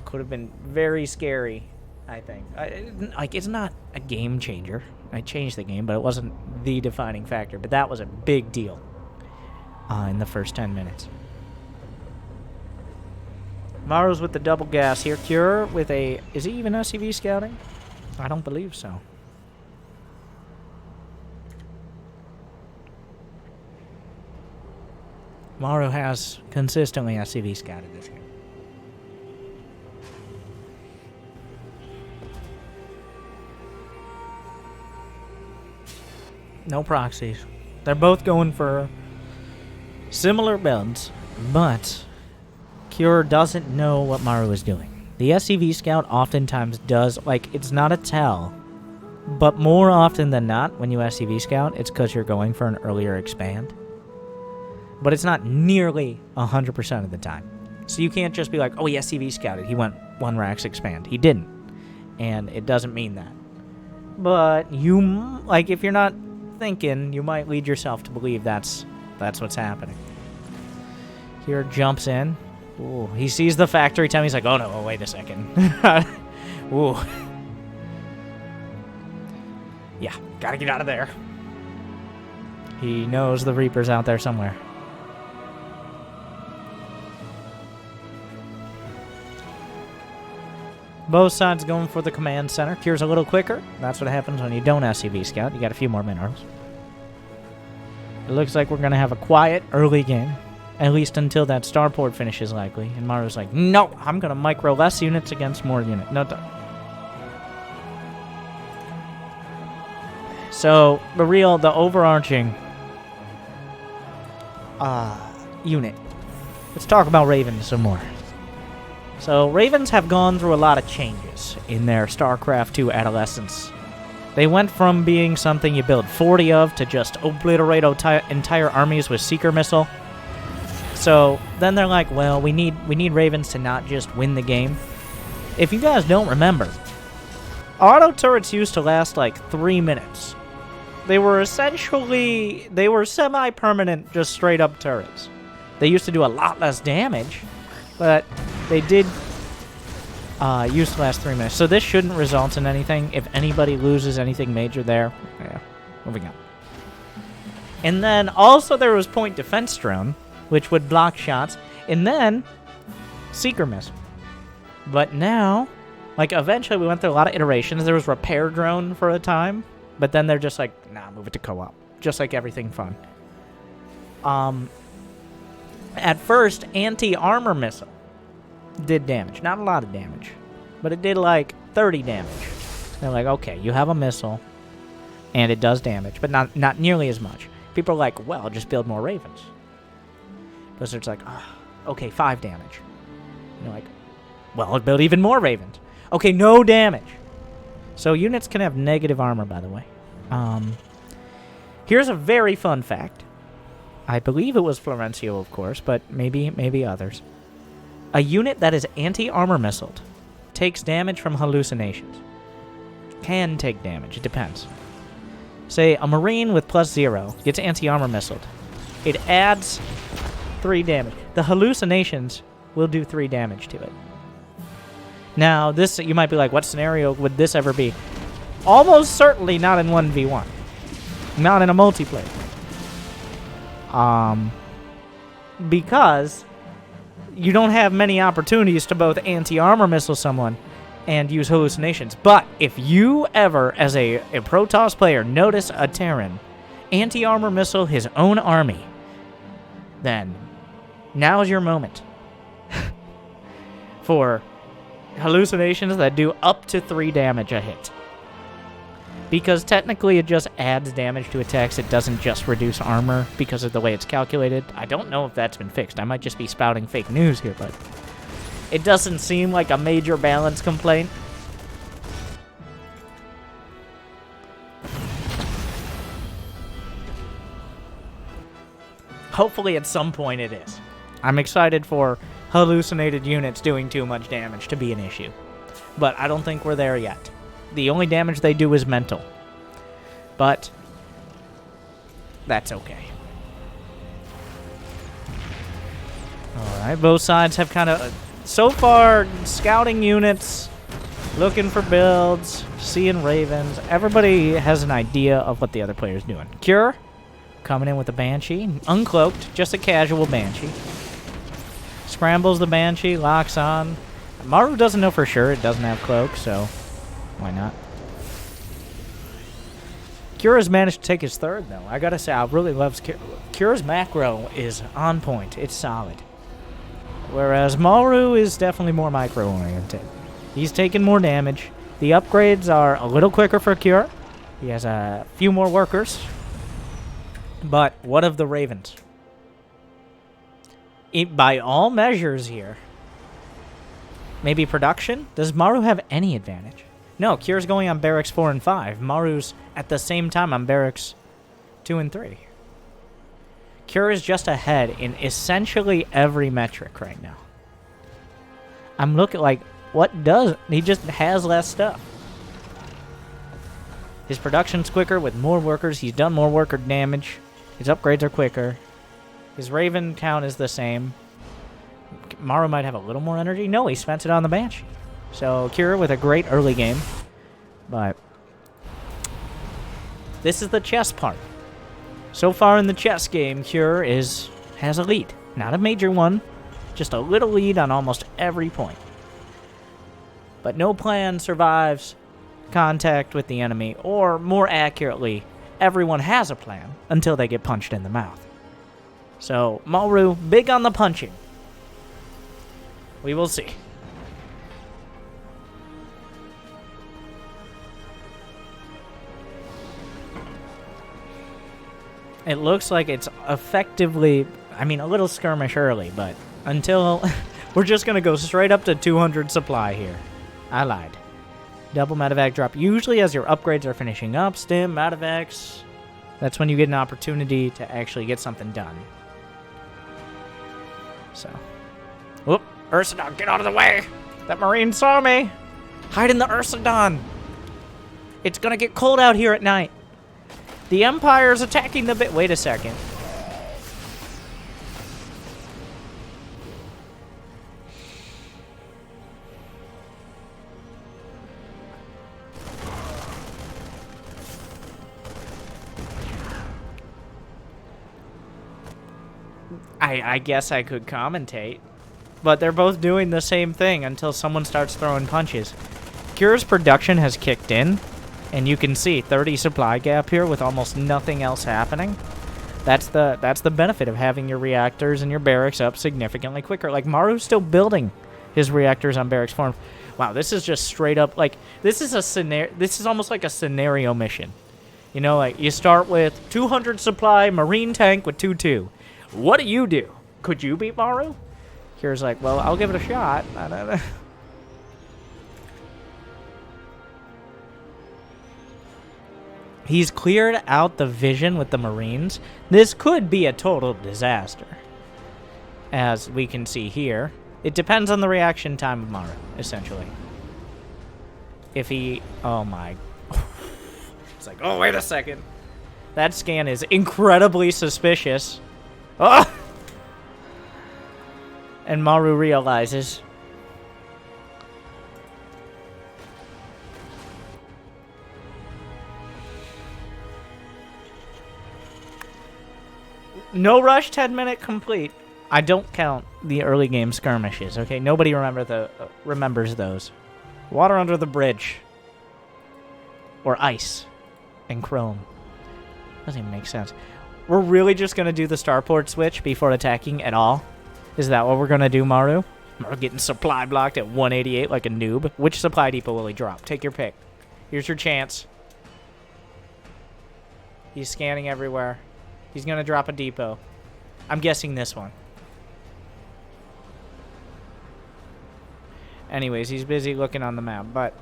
could have been very scary, I think. It's not a game changer. I changed the game, but it wasn't the defining factor. But that was a big deal in the first 10 minutes. Maru's with the double gas here. Cure with a... Is he even SCV scouting? I don't believe so. Maru has consistently SCV scouted this game. No proxies. They're both going for similar builds, but Cure doesn't know what Maru is doing. The SCV scout oftentimes does, it's not a tell, but more often than not, when you SCV scout, it's because you're going for an earlier expand. But it's not nearly 100% of the time. So you can't just be like, oh, he SCV scouted. He went 1 Rax expand. He didn't. And it doesn't mean that. But you, if you're not thinking, you might lead yourself to believe that's what's happening. Here jumps in. Ooh, he sees the factory time. He's like, oh no, wait a second. Ooh. Yeah, gotta get out of there. He knows the Reaper's out there somewhere. Both sides going for the command center. Cure's a little quicker. That's what happens when you don't SCV scout. You got a few more minerals. It looks like we're going to have a quiet early game. At least until that starport finishes, likely. And Maru's like, no, I'm going to micro less units against more units. No. So, the overarching unit. Let's talk about Ravens some more. So, Ravens have gone through a lot of changes in their StarCraft 2 adolescence. They went from being something you build 40 of to just obliterate entire armies with Seeker Missile. So, then they're like, well, we need Ravens to not just win the game. If you guys don't remember, auto turrets used to last 3 minutes. They were semi-permanent, just straight-up turrets. They used to do a lot less damage, but they did used to last 3 minutes. So this shouldn't result in anything. If anybody loses anything major there, yeah, moving on. And then also there was point defense drone, which would block shots, and then Seeker Missile. But now, like, eventually we went through a lot of iterations. There was Repair Drone for a time, but then they're just like, nah, move it to co-op. Just like everything fun. At first, Anti-Armor Missile did damage. Not a lot of damage, but it did like 30 damage. They're like, okay, you have a missile, and it does damage, but not nearly as much. People are like, well, just build more Ravens. Blizzard's like, oh, okay, 5 damage. And you're like, well, I'll build even more Ravens. Okay, no damage. So units can have negative armor, by the way. Here's a very fun fact. I believe it was Florencio, of course, but maybe others. A unit that is anti-armor missiled takes damage from hallucinations. Can take damage, it depends. Say a Marine with +0 gets anti-armor missiled. It adds 3 damage. The hallucinations will do 3 damage to it. Now, this, you might be like, what scenario would this ever be? Almost certainly not in 1v1. Not in a multiplayer. Because you don't have many opportunities to both anti-armor missile someone and use hallucinations. But if you ever, as a Protoss player, notice a Terran anti-armor missile his own army, then now's your moment for hallucinations that do up to 3 damage a hit. Because technically it just adds damage to attacks, it doesn't just reduce armor because of the way it's calculated. I don't know if that's been fixed. I might just be spouting fake news here, but it doesn't seem like a major balance complaint. Hopefully at some point it is. I'm excited for hallucinated units doing too much damage to be an issue. But I don't think we're there yet. The only damage they do is mental. But that's okay. Alright, both sides have kind of, so far, scouting units, looking for builds, seeing Ravens. Everybody has an idea of what the other player's doing. Cure, coming in with a Banshee. Uncloaked, just a casual Banshee. Scrambles the Banshee, locks on. Maru doesn't know for sure it doesn't have cloak, so why not? Cure's managed to take his 3rd, though. I gotta say, I really love Cure. Cure's macro is on point. It's solid. Whereas Maru is definitely more micro-oriented. He's taking more damage. The upgrades are a little quicker for Cure. He has a few more workers. But what of the Ravens? By all measures here, maybe production? Does Maru have any advantage? No, Cure's going on barracks 4 and 5. Maru's at the same time on barracks 2 and 3. Cure is just ahead in essentially every metric right now. I'm looking like, what does... He just has less stuff. His production's quicker with more workers. He's done more worker damage. His upgrades are quicker. His Raven count is the same. Maru might have a little more energy. No, he spent it on the Banshee. So, Cure with a great early game. But this is the chess part. So far in the chess game, Cure has a lead. Not a major one, just a little lead on almost every point. But no plan survives contact with the enemy, or more accurately, everyone has a plan until they get punched in the mouth. So, Maru, big on the punching. We will see. It looks like it's effectively, I mean, a little skirmish early, but until, we're just going to go straight up to 200 supply here. I lied. Double medevac drop. Usually as your upgrades are finishing up, stim, medevacs, that's when you get an opportunity to actually get something done. So. Whoop. Ursadon, get out of the way! That Marine saw me! Hide in the Ursadon! It's gonna get cold out here at night. The Empire's attacking the bit. Wait a second. I guess I could commentate. But they're both doing the same thing until someone starts throwing punches. Cure's production has kicked in, and you can see 30 supply gap here with almost nothing else happening. That's the benefit of having your reactors and your barracks up significantly quicker. Like, Maru's still building his reactors on barracks farm. Wow, this is just straight up, like, this is almost like a scenario mission. You know, like, you start with 200 supply, marine tank with 2-2. What do you do? Could you beat Maru? Cure's like, well, I'll give it a shot. I don't know. He's cleared out the vision with the Marines. This could be a total disaster. As we can see here. It depends on the reaction time of Maru, essentially. If he... Oh my... It's like, oh, wait a second. That scan is incredibly suspicious. Oh! And Maru realizes... No rush, 10-minute complete. I don't count the early game skirmishes, okay? Nobody remembers those. Water under the bridge. Or ice. And chrome. Doesn't even make sense. We're really just going to do the starport switch before attacking at all? Is that what we're going to do, Maru? We're getting supply blocked at 188 like a noob. Which supply depot will he drop? Take your pick. Here's your chance. He's scanning everywhere. He's going to drop a depot. I'm guessing this one. Anyways, he's busy looking on the map, but...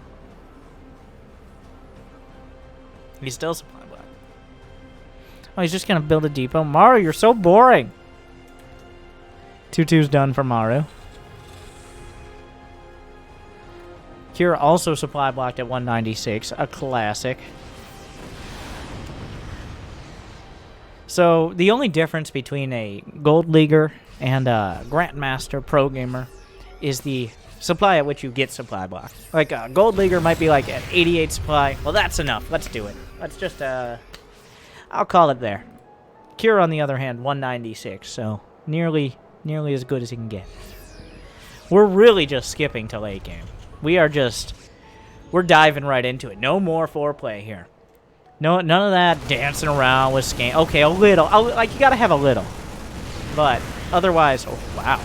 He's still supply blocked. Oh, he's just going to build a depot? Maru, you're so boring! 2-2's done for Maru. Cure also supply blocked at 196, a classic. So, the only difference between a Gold Leaguer and a Grandmaster Pro Gamer is the supply at which you get supply block. Like, a Gold Leaguer might be like at 88 supply. Well, that's enough. Let's do it. Let's just, I'll call it there. Cure, on the other hand, 196, so nearly as good as he can get. We're really just skipping to late game. We're diving right into it. No more foreplay here. No, none of that dancing around with scan. Okay, a little. Like, you gotta have a little. But, otherwise, oh, wow.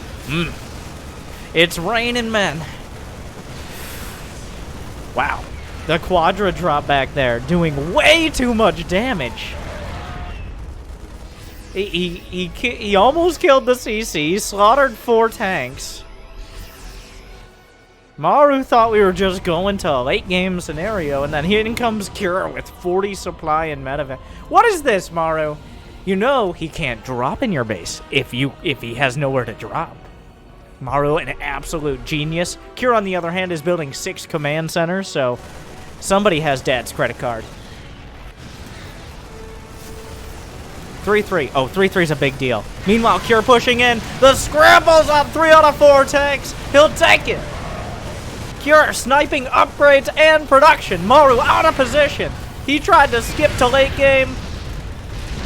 It's raining men. Wow. The Quadra drop back there, doing way too much damage. He almost killed the CC, slaughtered 4 tanks. Maru thought we were just going to a late game scenario, and then here comes Cure with 40 supply and medevac. What is this, Maru? You know he can't drop in your base if he has nowhere to drop. Maru, an absolute genius. Cure, on the other hand, is building 6 command centers, so somebody has Dad's credit card. 3-3. Oh, 3-3's a big deal. Meanwhile, Cure pushing in. The scrambles on 3 out of 4 tanks. He'll take it. Cure sniping upgrades and production. Maru out of position. He tried to skip to late game.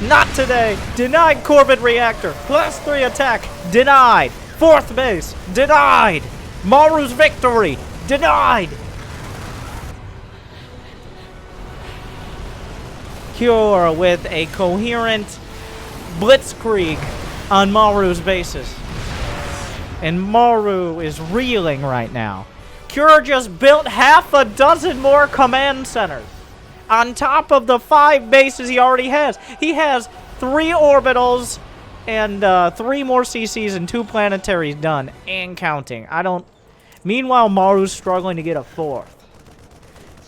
Not today. Denied Corvid reactor. +3 attack. Denied. 4th base. Denied. Maru's victory. Denied. Cure with a coherent blitzkrieg on Maru's bases. And Maru is reeling right now. Cure just built half a dozen more command centers on top of the 5 bases he already has. He has 3 orbitals and 3 more CCs and 2 planetaries done and counting. Meanwhile, Maru's struggling to get a 4th.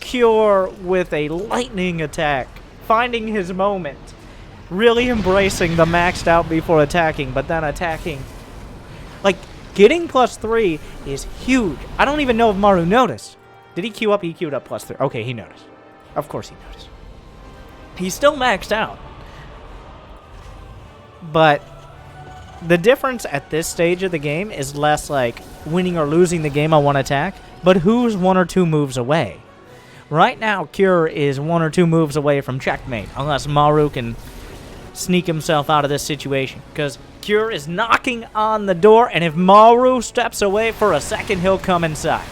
Cure with a lightning attack, finding his moment, really embracing the maxed out before attacking, but then attacking. Like, getting +3 is huge. I don't even know if Maru noticed. Did he queue up? He queued up +3. Okay, he noticed. Of course he noticed. He's still maxed out. But the difference at this stage of the game is less like winning or losing the game on 1 attack, but who's 1 or 2 moves away. Right now, Cure is 1 or 2 moves away from checkmate, unless Maru can sneak himself out of this situation. Because Cure is knocking on the door, and if Maru steps away for a second, he'll come inside.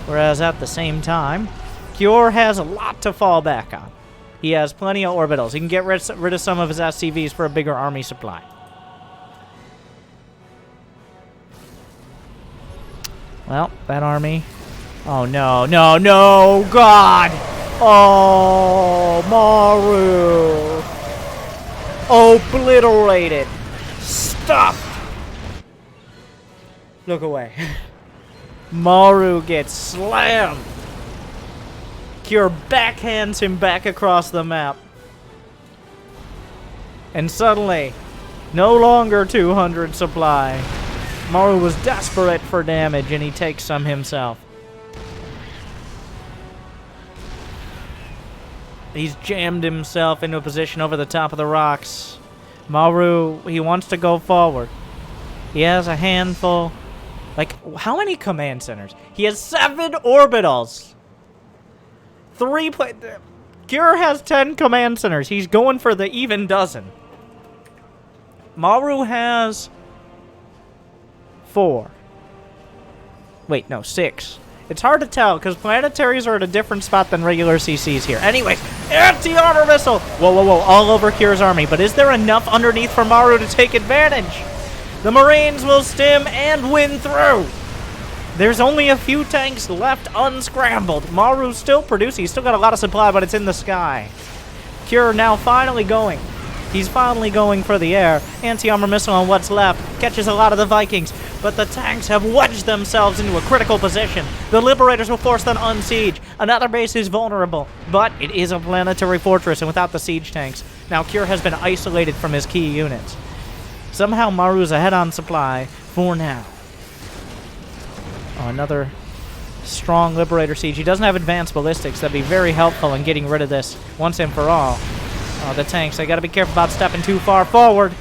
Whereas at the same time, Cure has a lot to fall back on. He has plenty of orbitals. He can get rid of some of his SCVs for a bigger army supply. Well, that army... Oh, no, no, no, God! Oh, Maru! Obliterated! Stuffed! Look away. Maru gets slammed! Cure backhands him back across the map. And suddenly, no longer 200 supply. Maru was desperate for damage, and he takes some himself. He's jammed himself into a position over the top of the rocks. Maru, he wants to go forward. He has a handful. Like, how many command centers? He has 7 orbitals. Cure has 10 command centers. He's going for the even dozen. Maru has 4. Wait, no, 6. It's hard to tell, because planetaries are at a different spot than regular CCs here. Anyways, anti-armor missile! Whoa, whoa, whoa, all over Cure's army. But is there enough underneath for Maru to take advantage? The Marines will stim and win through. There's only a few tanks left unscrambled. Maru's still producing. He's still got a lot of supply, but it's in the sky. Cure now finally going. He's finally going for the air. Anti-armor missile on what's left. Catches a lot of the Vikings. But the tanks have wedged themselves into a critical position. The Liberators will force them on siege. Another base is vulnerable. But it is a planetary fortress and without the siege tanks. Now Cure has been isolated from his key units. Somehow Maru's ahead on supply for now. Oh, another strong Liberator siege. He doesn't have advanced ballistics. That'd be very helpful in getting rid of this once and for all. Oh, the tanks. I gotta be careful about stepping too far forward.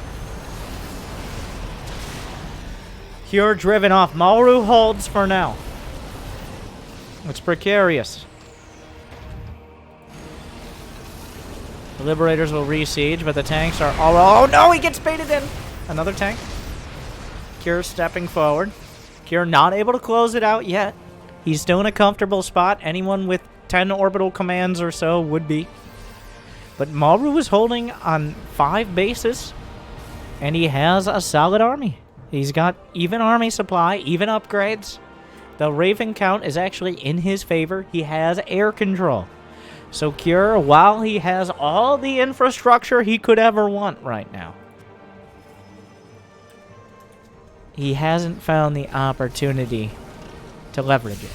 Cure driven off. Maru holds for now. It's precarious. The Liberators will re-siege, but the tanks are all... Oh, no! He gets baited in! Another tank. Cure stepping forward. Cure not able to close it out yet. He's still in a comfortable spot. Anyone with 10 orbital commands or so would be. But Maru is holding on 5 bases, and he has a solid army. He's got even army supply, even upgrades. The Raven count is actually in his favor. He has air control. So Cure, while he has all the infrastructure he could ever want right now, he hasn't found the opportunity to leverage it.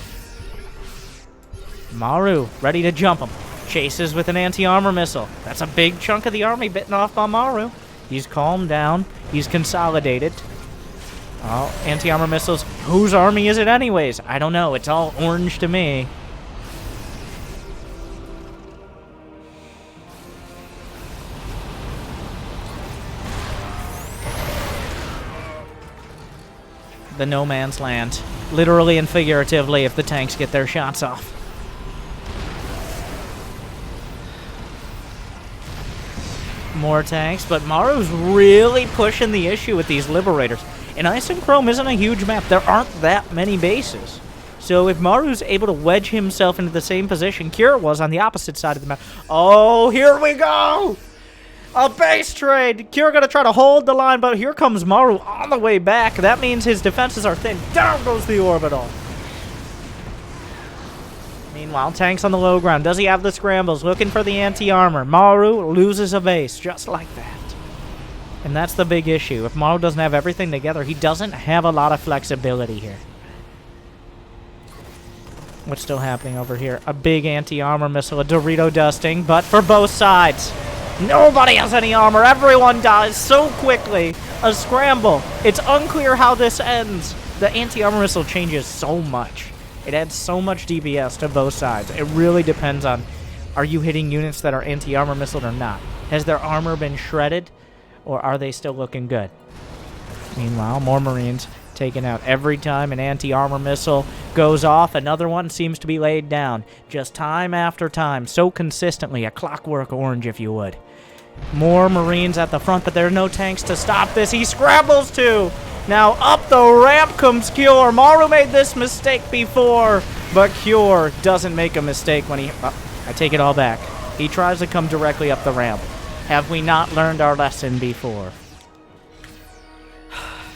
Maru, ready to jump him. Chases with an anti-armor missile. That's a big chunk of the army bitten off by Maru. He's calmed down. He's consolidated. Oh, anti-armor missiles. Whose army is it anyways? I don't know. It's all orange to me. The no man's land. Literally and figuratively if the tanks get their shots off. More tanks, but Maru's really pushing the issue with these Liberators. And Ice and Chrome isn't a huge map. There aren't that many bases. So if Maru's able to wedge himself into the same position Cure was on the opposite side of the map. Oh, here we go! A base trade! Cure gonna try to hold the line, but here comes Maru on the way back. That means his defenses are thin. Down goes the orbital. Meanwhile, tanks on the low ground. Does he have the scrambles? Looking for the anti-armor. Maru loses a base just like that. And that's the big issue. If Maru doesn't have everything together, he doesn't have a lot of flexibility here. What's still happening over here? A big anti-armor missile, a Dorito dusting, but for both sides. Nobody has any armor. Everyone dies so quickly. A scramble. It's unclear how this ends. The anti-armor missile changes so much. It adds so much DPS to both sides. It really depends on, are you hitting units that are anti-armor missile or not? Has their armor been shredded, or are they still looking good? Meanwhile, more Marines taken out. Every time an anti-armor missile goes off, another one seems to be laid down. Just time after time, so consistently, a clockwork orange, if you would. More Marines at the front, but there are no tanks to stop this. He scrambles to. Now up the ramp comes Cure. Maru made this mistake before, but Cure doesn't make a mistake when he... I take it all back. He tries to come directly up the ramp. Have we not learned our lesson before?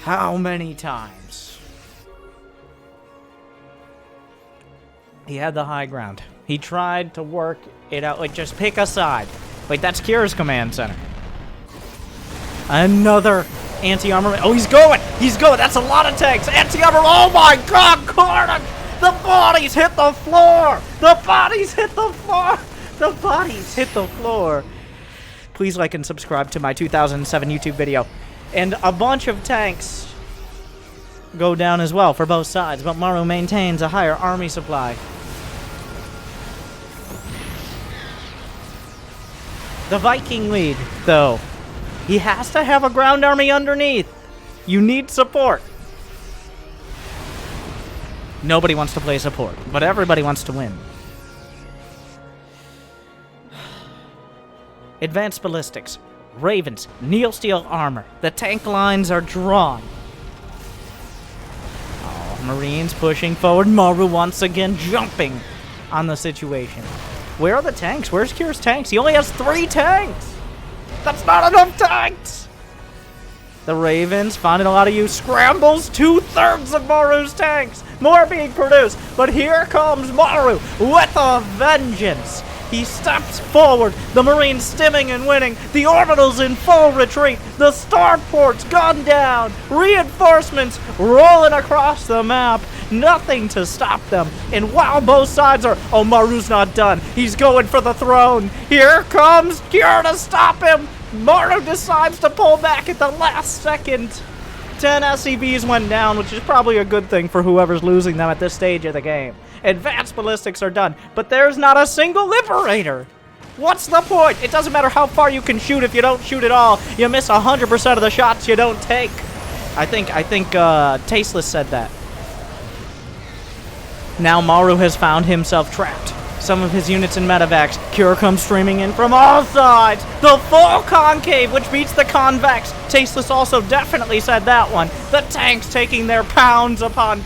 How many times? He had the high ground. He tried to work it out. Like, just pick a side. Wait, that's Cure's command center. Another anti-armor. Oh, he's going! He's going! That's a lot of tanks! Anti-armor! Oh my god, Gordon! The bodies hit the floor! The bodies hit the floor! The bodies hit the floor! Please like and subscribe to my 2007 YouTube video. And a bunch of tanks go down as well for both sides, but Maru maintains a higher army supply. The Viking lead, though. He has to have a ground army underneath. You need support. Nobody wants to play support, but everybody wants to win. Advanced ballistics, ravens, Neil steel armor. The tank lines are drawn. Oh, Marines pushing forward. Maru once again jumping on the situation. Where are the tanks? Where's Cure's tanks? He only has 3 tanks. That's not enough tanks. The Ravens finding a lot of use. Scrambles 2/3 of Maru's tanks. More being produced. But here comes Maru with a vengeance. He steps forward. The Marines stimming and winning. The orbitals in full retreat. The starports gunned down. Reinforcements rolling across the map. Nothing to stop them. And while both sides are... Oh, Maru's not done. He's going for the throne. Here comes Cure to stop him. Maru decides to pull back at the last second. 10 SCVs went down, which is probably a good thing for whoever's losing them at this stage of the game. Advanced ballistics are done, but there's not a single liberator. What's the point? It doesn't matter how far you can shoot if you don't shoot at all. You miss 100% of the shots you don't take. I think Tasteless said that. Now Maru has found himself trapped. Some of his units in medevacs. Cure comes streaming in from all sides. The full concave, which beats the convex. Tasteless also definitely said that one. The tanks taking their pounds upon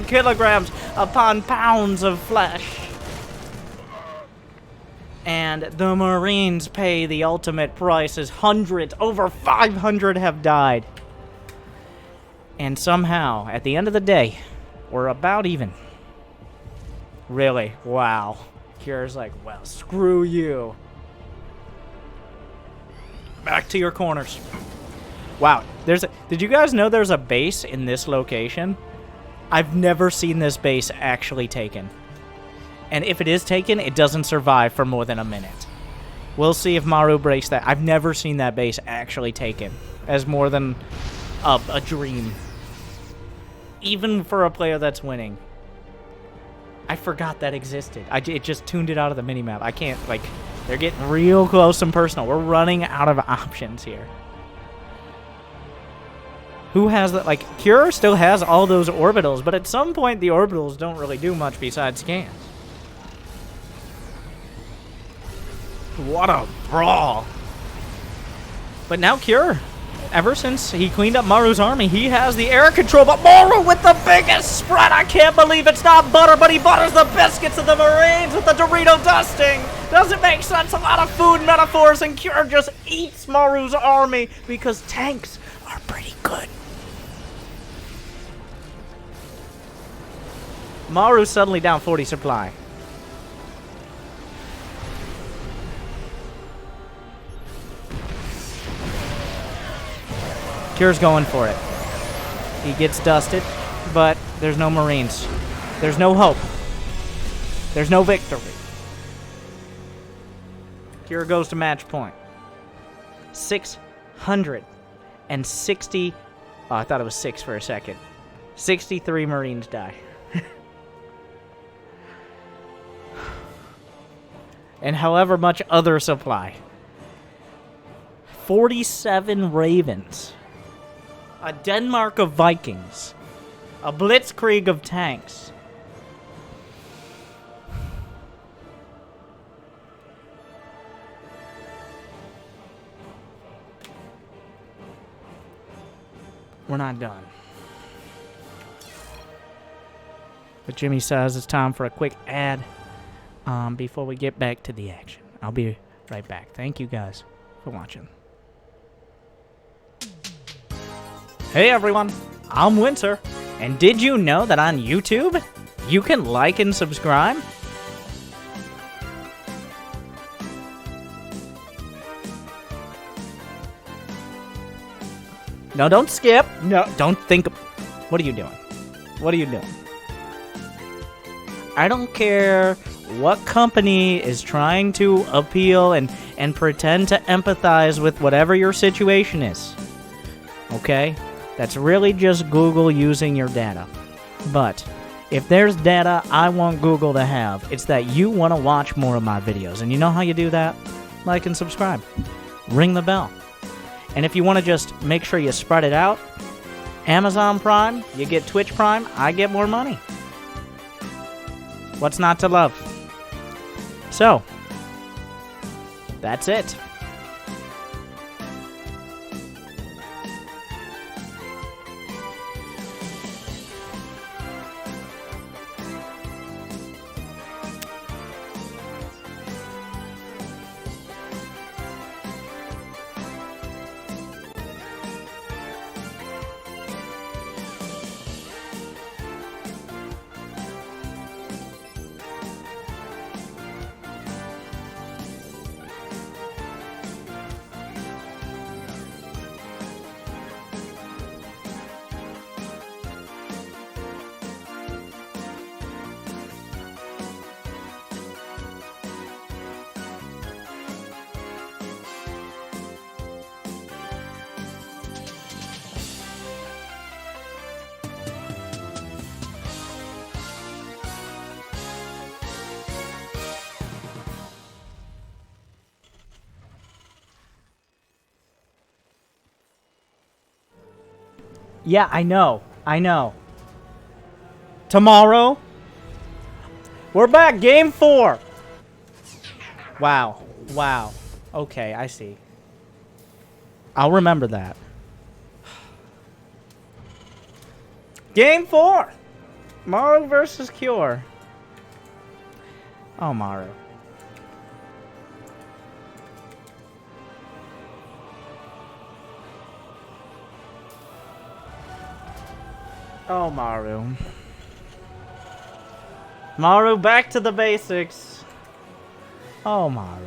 kilograms upon pounds of flesh. And the Marines pay the ultimate price as hundreds, over 500 have died. And somehow, at the end of the day, we're about even. Really? Wow. Cure's like, well, screw you. Back to your corners. Wow. Did you guys know there's a base in this location? I've never seen this base actually taken. And if it is taken, it doesn't survive for more than a minute. We'll see if Maru breaks that. I've never seen that base actually taken as more than a dream. Even for a player that's winning. I forgot that existed. It just tuned it out of the minimap. I can't, like, they're getting real close and personal. We're running out of options here. Who has that? Like, Cure still has all those orbitals, but at some point the orbitals don't really do much besides scans. What a brawl. But now Cure, ever since he cleaned up Maru's army, he has the air control, but Maru with the biggest spread. I can't believe it's not butter, but he butters the biscuits of the Marines with the Dorito dusting. Doesn't make sense. A lot of food metaphors, and Cure just eats Maru's army because tanks are pretty good. Maru's suddenly down 40 supply. Cure's going for it. He gets dusted, but there's no Marines. There's no hope. There's no victory. Cure goes to match point. 660... Oh, I thought it was 6 for a second. 63 Marines die. And however much other supply. 47 Ravens. A Denmark of Vikings. A Blitzkrieg of tanks. We're not done. But Jimmy says it's time for a quick ad before we get back to the action. I'll be right back. Thank you guys for watching. Hey everyone, I'm Winter, and did you know that on YouTube, you can like and subscribe? No, don't skip. No, don't think. What are you doing? What are you doing? I don't care what company is trying to appeal and pretend to empathize with whatever your situation is. Okay? That's really just Google using your data. But if there's data I want Google to have, it's that you want to watch more of my videos. And you know how you do that? Like and subscribe. Ring the bell. And if you want to just make sure you spread it out, Amazon Prime, you get Twitch Prime, I get more money. What's not to love? So, that's it. Yeah, I know. I know. Tomorrow, we're back. Game 4. Wow. Wow. Okay, I see. I'll remember that. Game 4. Maru versus Cure. Oh, Maru. Oh, Maru. Maru, back to the basics. Oh, Maru.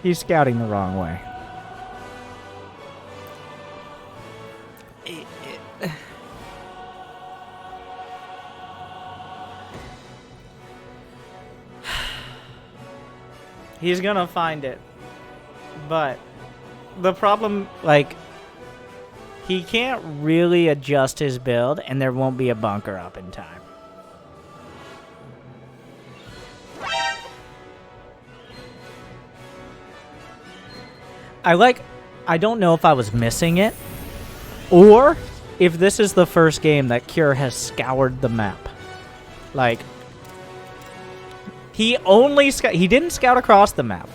He's scouting the wrong way. He's gonna find it. But the problem, like, he can't really adjust his build, and there won't be a bunker up in time. I don't know if I was missing it, or if this is the first game that Cure has scoured the map. Like, he didn't scout across the map.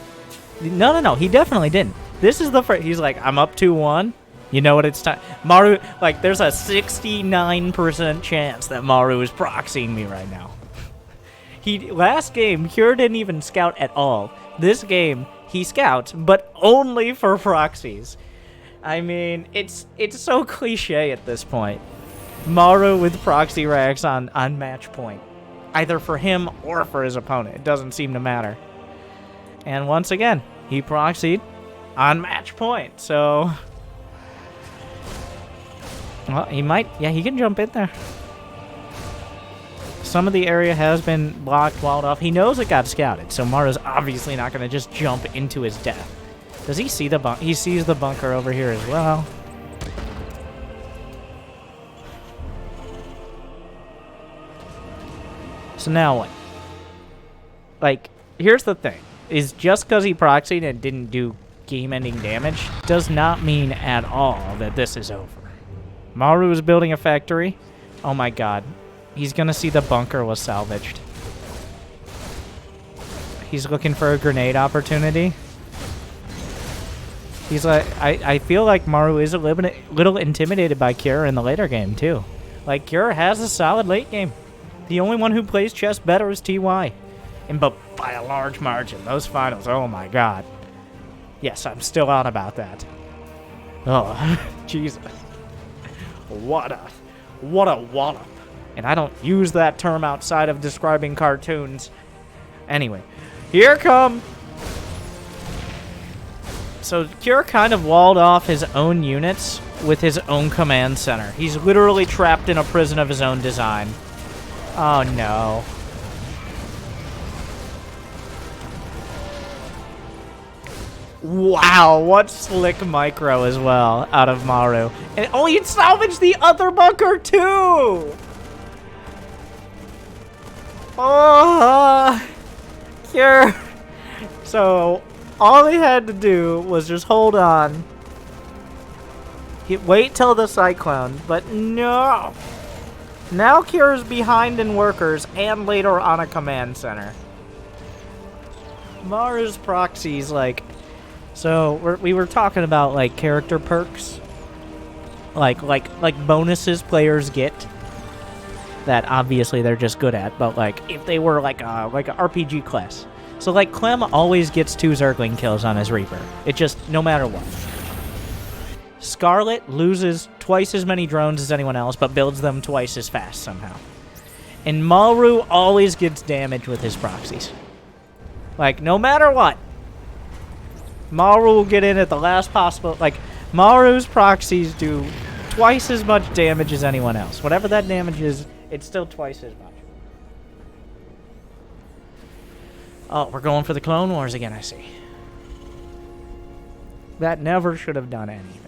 No, he definitely didn't. This is the first, he's like, I'm up 2-1. You know what, it's time. Maru, like, there's a 69% chance that Maru is proxying me right now. Last game, Cure didn't even scout at all. This game, he scouts, but only for proxies. I mean, it's so cliche at this point. Maru with proxy racks on match point. Either for him or for his opponent. It doesn't seem to matter. And once again, he proxied on match point. So, well, he might, yeah, he can jump in there. Some of the area has been blocked, walled off. He knows it got scouted, so Maru's obviously not going to just jump into his death. Does he see the bunker? He sees the bunker over here as well. So now what? Like, here's the thing. Is just because he proxied and didn't do game-ending damage does not mean at all that this is over. Maru is building a factory. Oh my god. He's gonna see the bunker was salvaged. He's looking for a grenade opportunity. He's like, I feel like Maru is a little intimidated by Cure in the later game, too. Like, Cure has a solid late game. The only one who plays chess better is TY. And but by a large margin. Those finals, oh my god. Yes, I'm still on about that. Oh, Jesus. What a wallop. And I don't use that term outside of describing cartoons. Anyway, here come... So Cure kind of walled off his own units with his own command center. He's literally trapped in a prison of his own design. Oh no. Wow, what slick micro as well out of Maru. And oh, he salvaged the other bunker too! Oh, Cure. So... all he had to do was just hold on. He'd wait till the cyclone, but no! Now Cure's behind in workers and later on a command center. Maru's proxies, like... So, we were talking about, like, character perks. Like bonuses players get. That obviously they're just good at, but, like, if they were, like a RPG class. So, like, Clem always gets 2 Zergling kills on his Reaper. It just, no matter what. Scarlet loses twice as many drones as anyone else, but builds them twice as fast somehow. And Maru always gets damage with his proxies. Like, no matter what. Maru will get in at the last possible... Like, Maru's proxies do twice as much damage as anyone else. Whatever that damage is, it's still twice as much. Oh, we're going for the Clone Wars again, I see. That never should have done anything.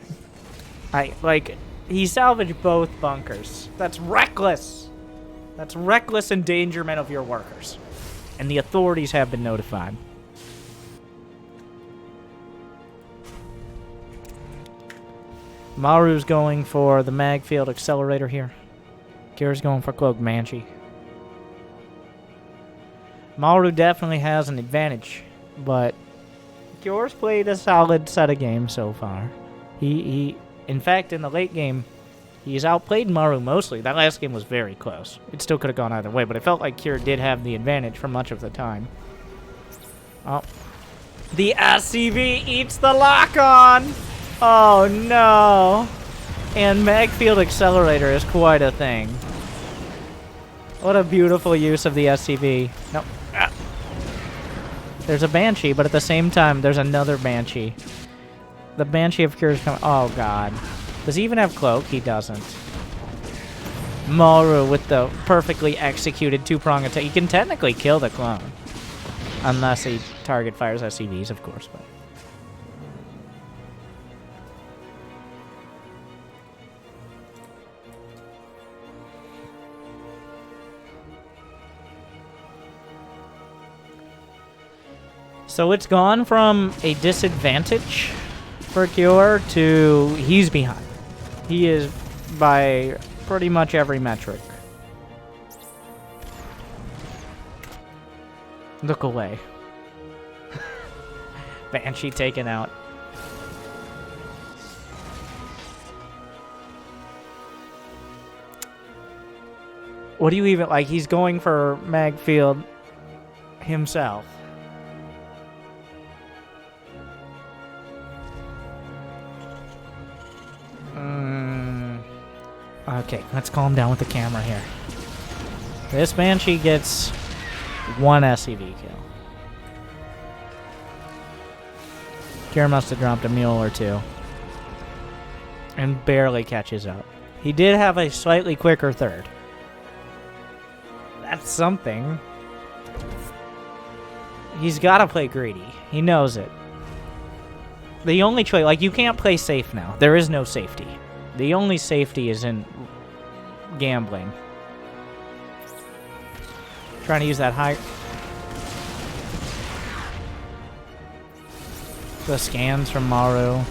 He salvaged both bunkers. That's reckless. That's reckless endangerment of your workers. And the authorities have been notified. Maru's going for the mag field accelerator here. Cure's going for Cloak Banshee. Maru definitely has an advantage, but Cure's played a solid set of games so far. In fact, in the late game, he's outplayed Maru mostly. That last game was very close. It still could have gone either way, but it felt like Cure did have the advantage for much of the time. Oh. The SCV eats the lock-on! Oh, no. And Magfield Accelerator is quite a thing. What a beautiful use of the SCV. Nope. Ah. There's a Banshee, but at the same time, there's another Banshee. The Banshee of Cure is coming. Oh, God. Does he even have Cloak? He doesn't. Maru with the perfectly executed 2-prong attack. He can technically kill the clone. Unless he target fires SCVs, of course, but... So it's gone from a disadvantage for Cure to he's behind. He is by pretty much every metric. Look away. Banshee taken out. What do you even like? He's going for Magfield himself. Okay, let's calm down with the camera here. This Banshee gets 1 SCV kill. Cure must have dropped a mule or 2. And barely catches up. He did have a slightly quicker 3rd. That's something. He's got to play greedy. He knows it. The only choice, like, you can't play safe now. There is no safety. The only safety is in gambling. Trying to use that high... The scans from Maru.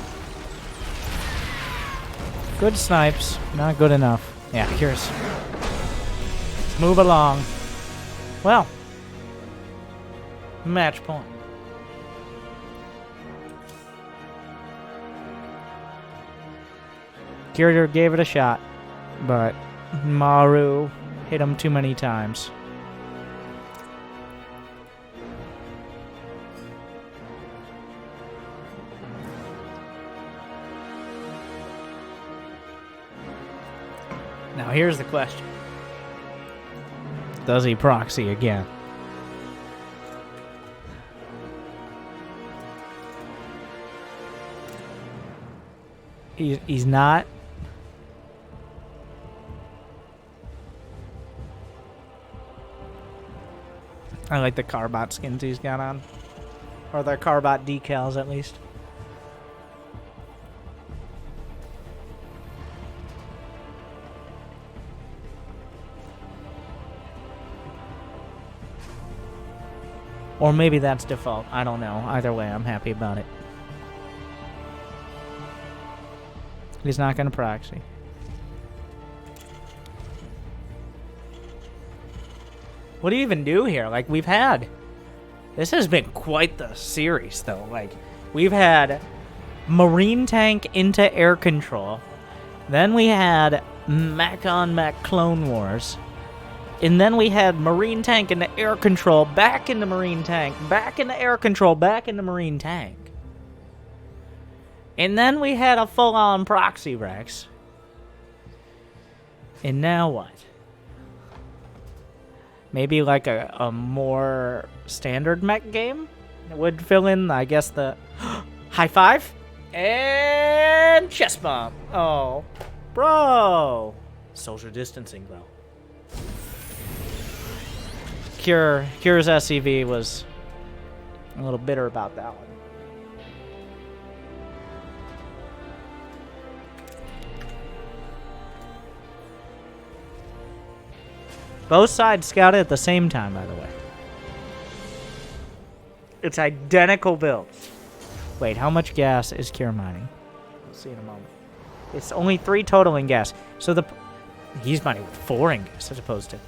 Good snipes. Not good enough. Yeah, Cure's Let's move along. Well, match point. Cure gave it a shot, but Maru hit him too many times. Now here's the question. Does he proxy again? He's not. I like the Carbot skins he's got on. Or the Carbot decals, at least. Or maybe that's default. I don't know. Either way, I'm happy about it. He's not going to proxy. What do you even do here? Like, we've had... This has been quite the series, though. Like, we've had Marine Tank into Air Control. Then we had Mech on Mech Clone Wars. And then we had Marine Tank into Air Control, back into Marine Tank, back into Air Control, back into Marine Tank. And then we had a full-on proxy Rex. And now what? Maybe like a more standard mech game would fill in, I guess, the high five and chest bump. Oh, bro. Social distancing, though. Cure's SCV was a little bitter about that one. Both sides scouted at the same time, by the way. It's identical builds. Wait, how much gas is Cure mining? We'll see in a moment. It's only 3 total in gas. So he's mining with 4 in gas as opposed to...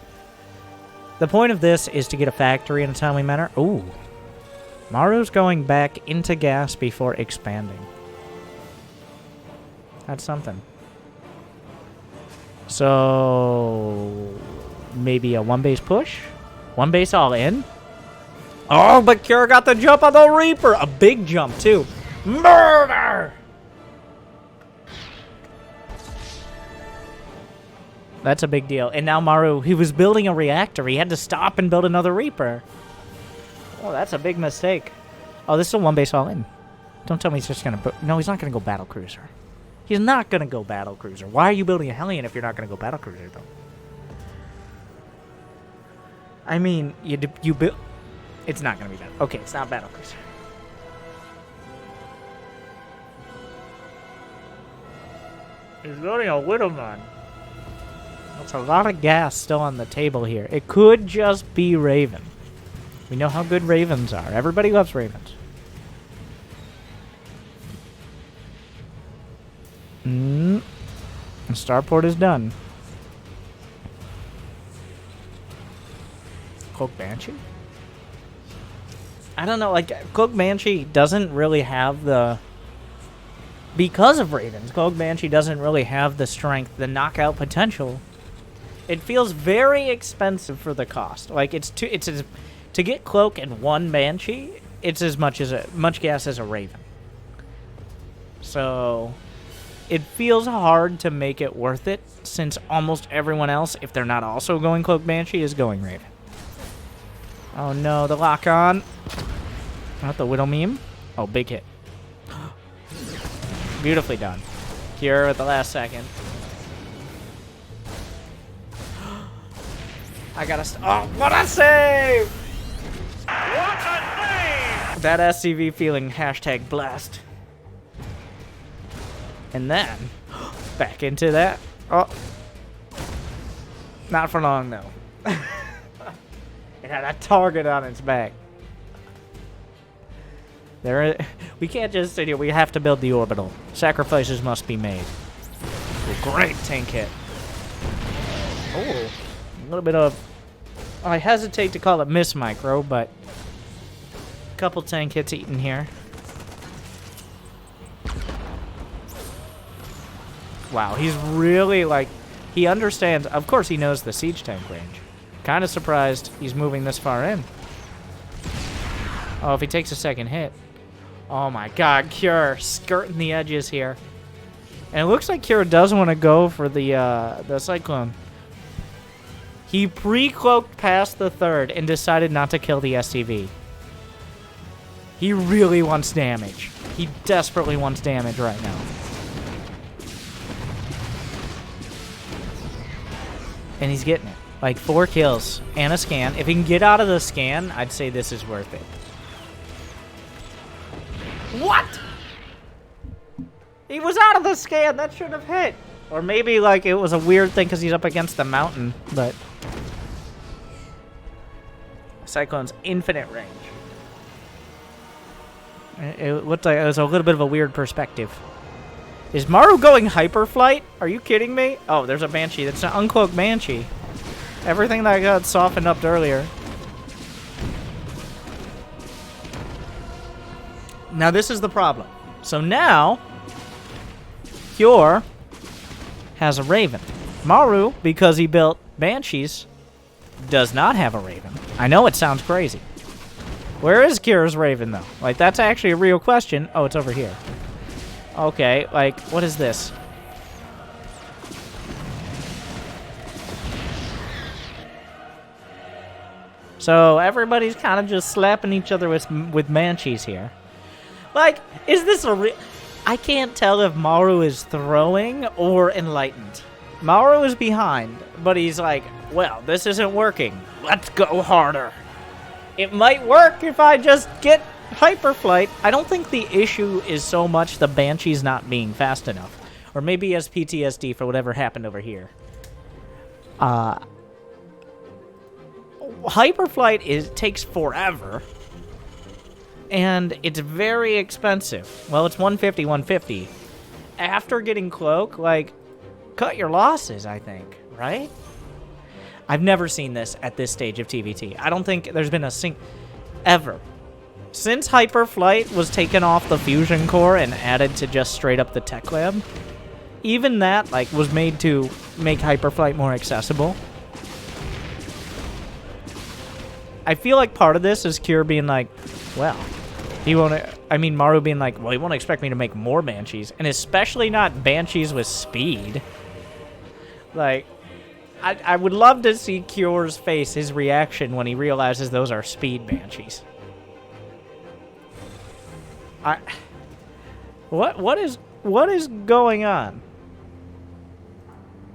The point of this is to get a factory in a timely manner. Ooh. Maru's going back into gas before expanding. That's something. So... maybe a 1-base push? 1 base all in? Oh, but Cure got the jump on the Reaper! A big jump, too. Murder! That's a big deal. And now Maru, he was building a reactor. He had to stop and build another Reaper. Oh, that's a big mistake. Oh, this is a 1-base all in. Don't tell me he's just going to... No, he's not going to go battle cruiser. He's not going to go battle cruiser. Why are you building a Hellion if you're not going to go battle cruiser, though? I mean, you build... It's not going to be that. Okay, it's not battle cruiser. He's building a Widowman. That's a lot of gas still on the table here. It could just be Raven. We know how good Ravens are. Everybody loves Ravens. The starport is done. Cloak Banshee? I don't know, like, Cloak Banshee doesn't really have the... Because of Ravens, Cloak Banshee doesn't really have the strength, the knockout potential. It feels very expensive for the cost. Like, to get Cloak and 1 Banshee, it's as much gas as a Raven. So, it feels hard to make it worth it, since almost everyone else, if they're not also going Cloak Banshee, is going Raven. Oh no, the lock-on. Not the Widow meme. Oh, big hit. Beautifully done. Cure at the last second. I gotta... Oh, what a save! What a save! That SCV feeling #blast. And then, back into that. Oh. Not for long, though. It had a target on its back. We can't just sit here. We have to build the orbital. Sacrifices must be made. Great tank hit. Oh. little bit of... I hesitate to call it miss micro, but... a couple tank hits eaten here. Wow, he's really, like... he understands... of course he knows the siege tank range. Kind of surprised he's moving this far in. Oh, if he takes a second hit. Oh my god, Cure skirting the edges here. And it looks like Cure does want to go for the Cyclone. He pre-cloaked past the third and decided not to kill the SCV. He really wants damage. He desperately wants damage right now. And he's getting it. Like 4 kills and a scan. If he can get out of the scan, I'd say this is worth it. What? He was out of the scan. That should have hit. Or maybe like it was a weird thing because he's up against the mountain, but Cyclone's infinite range. It looked like it was a little bit of a weird perspective. Is Maru going hyperflight? Are you kidding me? Oh, there's a Banshee. That's an uncloaked Banshee. Everything that I got softened up earlier. Now this is the problem. So now, Cure has a Raven. Maru, because he built Banshees, does not have a Raven. I know it sounds crazy. Where is Cure's Raven, though? Like, that's actually a real question. Oh, it's over here. Okay, like, what is this? So everybody's kind of just slapping each other with Banshees here. Like, is this a real... I can't tell if Maru is throwing or enlightened. Maru is behind, but he's like, well, this isn't working. Let's go harder. It might work if I just get hyperflight. I don't think the issue is so much the Banshees not being fast enough. Or maybe he has PTSD for whatever happened over here. Hyperflight takes forever. And it's very expensive. Well, it's 150, 150. After getting Cloak, like, cut your losses, I think, right? I've never seen this at this stage of TVT. I don't think there's been a ever. Since Hyperflight was taken off the Fusion Core and added to just straight up the Tech Lab, even that, like, was made to make Hyperflight more accessible. I feel like part of this is Cure being like, well... he won't... I mean, Maru being like, well, he won't expect me to make more Banshees. And especially not Banshees with speed. Like, I would love to see Cure's face, his reaction when he realizes those are speed Banshees. What is going on?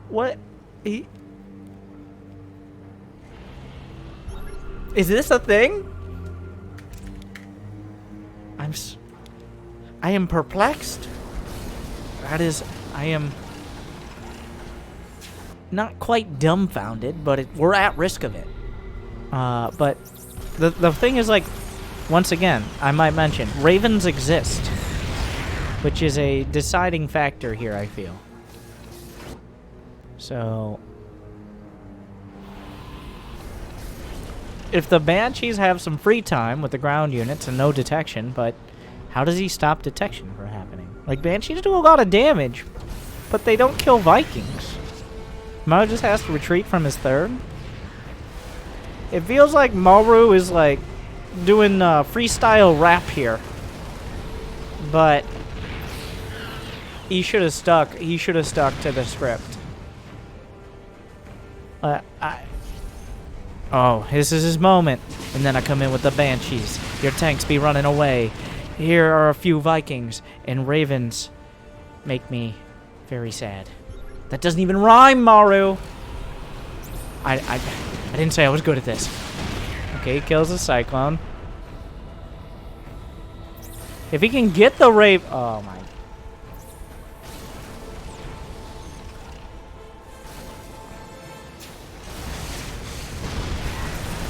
What... Is this a thing? I am perplexed. I am not quite dumbfounded, but we're at risk of it. But the thing is, like, once again, I might mention, Ravens exist, which is a deciding factor here, I feel. So, if the Banshees have some free time with the ground units and no detection, but how does he stop detection from happening? Like, Banshees do a lot of damage, but they don't kill Vikings. Maru just has to retreat from his third. It feels like Maru is, like, doing freestyle rap here. But he should have stuck to the script. Oh, this is his moment. And then I come in with the Banshees. Your tanks be running away. Here are a few Vikings, and Ravens make me very sad. That doesn't even rhyme, Maru! I didn't say I was good at this. Okay, he kills the Cyclone. If he can get the Raven... oh, my...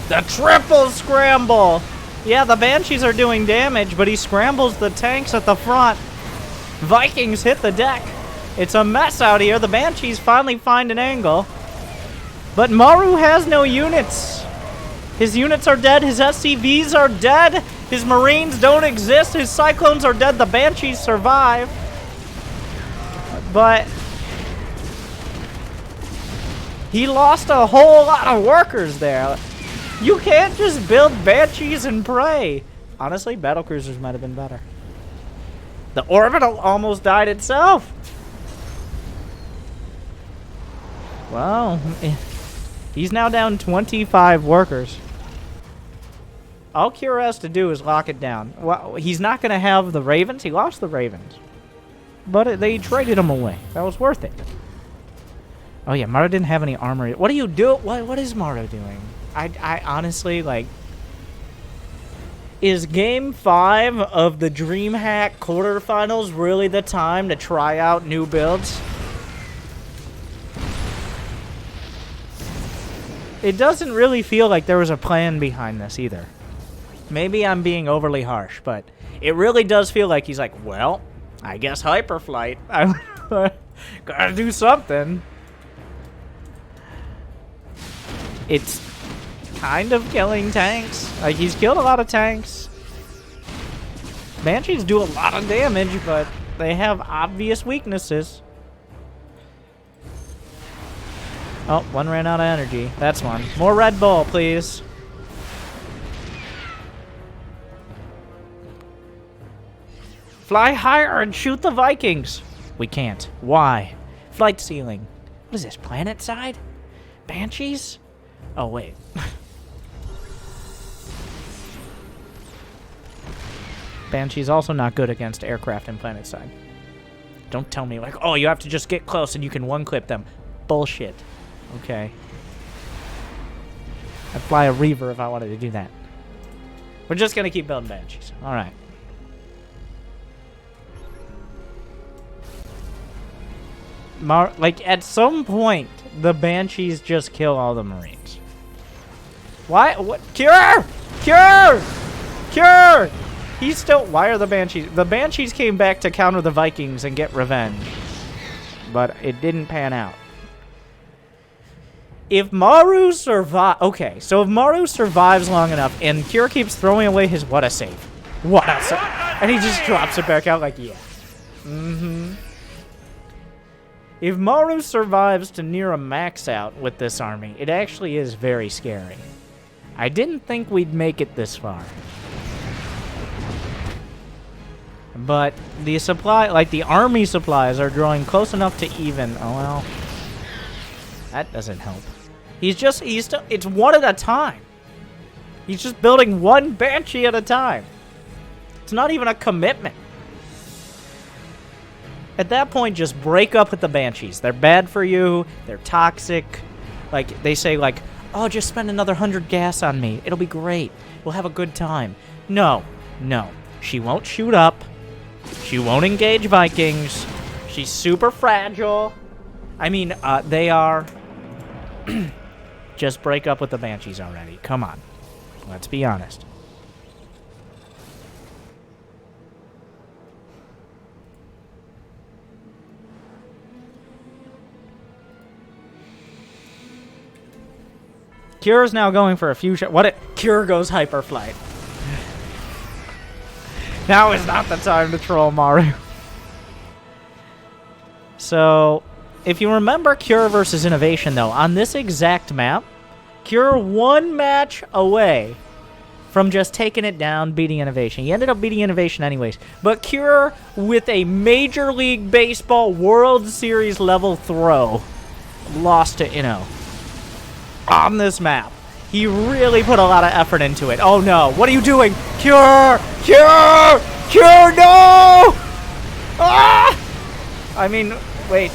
the triple scramble! Yeah, the Banshees are doing damage, but he scrambles the tanks at the front. Vikings hit the deck. It's a mess out here. The Banshees finally find an angle. But Maru has no units. His units are dead. His SCVs are dead. His Marines don't exist. His Cyclones are dead. The Banshees survive. But he lost a whole lot of workers there. You can't just build Banshees and pray. Honestly, battlecruisers might have been better. The orbital almost died itself. Well, he's now down 25 workers. All Cure has to do is lock it down. Well, he's not going to have the Ravens. He lost the Ravens. But they traded him away. That was worth it. Oh, yeah, Maru didn't have any armor. What do you do? What is Maru doing? I honestly, like... Is Game 5 of the Dreamhack quarterfinals really the time to try out new builds? It doesn't really feel like there was a plan behind this either. Maybe I'm being overly harsh, but it really does feel like he's like, well, I guess Hyperflight. I gotta do something. It's kind of killing tanks. Like, he's killed a lot of tanks. Banshees do a lot of damage, but they have obvious weaknesses. Oh, one ran out of energy. That's one. More Red Bull, please. Fly higher and shoot the Vikings. We can't. Why? Flight ceiling. What is this, planet side? Banshees? Oh, wait. Banshee's also not good against aircraft and planet side. Don't tell me, like, oh, you have to just get close and you can one-clip them. Bullshit. Okay. I'd fly a Reaver if I wanted to do that. We're just gonna keep building Banshees. Alright. Like, at some point, the Banshees just kill all the Marines. Why? What? Cure! Cure! Cure! He's still... Why are the Banshees... The Banshees came back to counter the Vikings and get revenge. But it didn't pan out. If Maru survives... Okay, so if Maru survives long enough and Cure keeps throwing away his... What a save. What a save. And he just drops it back out like, yeah. Mm-hmm. If Maru survives to near a max out with this army, it actually is very scary. I didn't think we'd make it this far. But the supply, like the army supplies, are drawing close enough to even. Oh, well. That doesn't help. It's one at a time. He's just building one Banshee at a time. It's not even a commitment. At that point, just break up with the Banshees. They're bad for you. They're toxic. Like, they say, like, oh, just spend another 100 gas on me. It'll be great. We'll have a good time. No. No. She won't shoot up. She won't engage Vikings. She's super fragile. I mean, they are... Just break up with the Banshees already. Come on. Let's be honest. Cure's now going for a fusion. Cure goes Hyperflight. Now is not the time to troll Maru. So, if you remember Cure versus Innovation, though, on this exact map, Cure one match away from just taking it down, beating Innovation. He ended up beating Innovation anyways. But Cure, with a Major League Baseball World Series level throw, lost to Inno. On this map. He really put a lot of effort into it. Oh no, what are you doing? Cure! Cure! Cure, no! Ah! I mean, wait.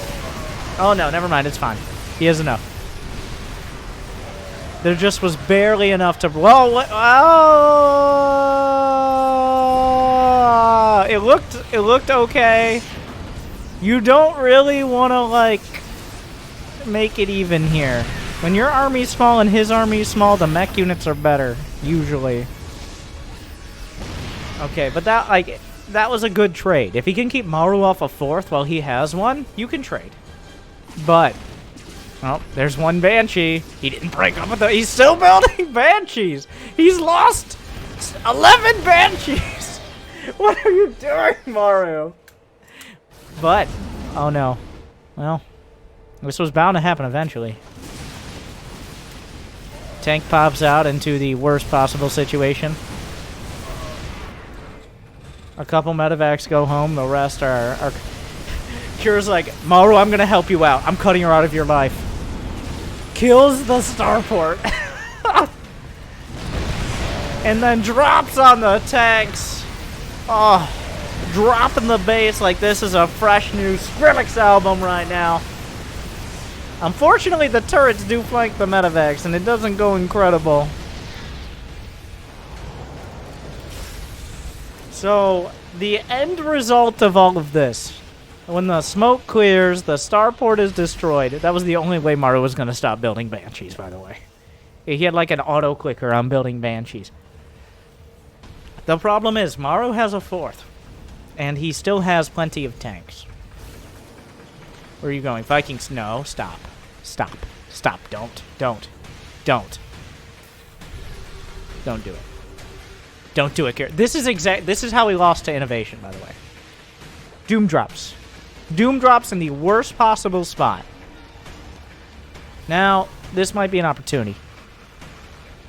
Oh no, never mind, it's fine. He has enough. There just was barely enough to... Whoa, what? Oh! It looked okay. You don't really want to, like, make it even here. When your army's small and his army's small, the mech units are better, usually. Okay, but that was a good trade. If he can keep Maru off a 4th while he has one, you can trade. But Oh, there's one Banshee. He didn't break up with the... He's still building Banshees. He's lost 11 Banshees. What are you doing, Maru? But, oh no. Well, this was bound to happen eventually. Tank pops out into the worst possible situation. A couple medevacs go home. The rest are... Cure's like, Maru, I'm gonna help you out. I'm cutting her out of your life. Kills the starport. And then drops on the tanks. Oh, dropping the base like this is a fresh new Skrillex album right now. Unfortunately, the turrets do flank the medevacs, and it doesn't go incredible. So, the end result of all of this, when the smoke clears, the starport is destroyed. That was the only way Maru was going to stop building Banshees, by the way. He had like an auto-clicker on building Banshees. The problem is, Maru has a 4th, and he still has plenty of tanks. Where are you going? Vikings, no, stop. Stop. Stop. Don't. Don't. Don't. Don't do it. Don't do it, Kira. This is how we lost to innovation, by the way. Doom drops. Doom drops in the worst possible spot. Now, this might be an opportunity.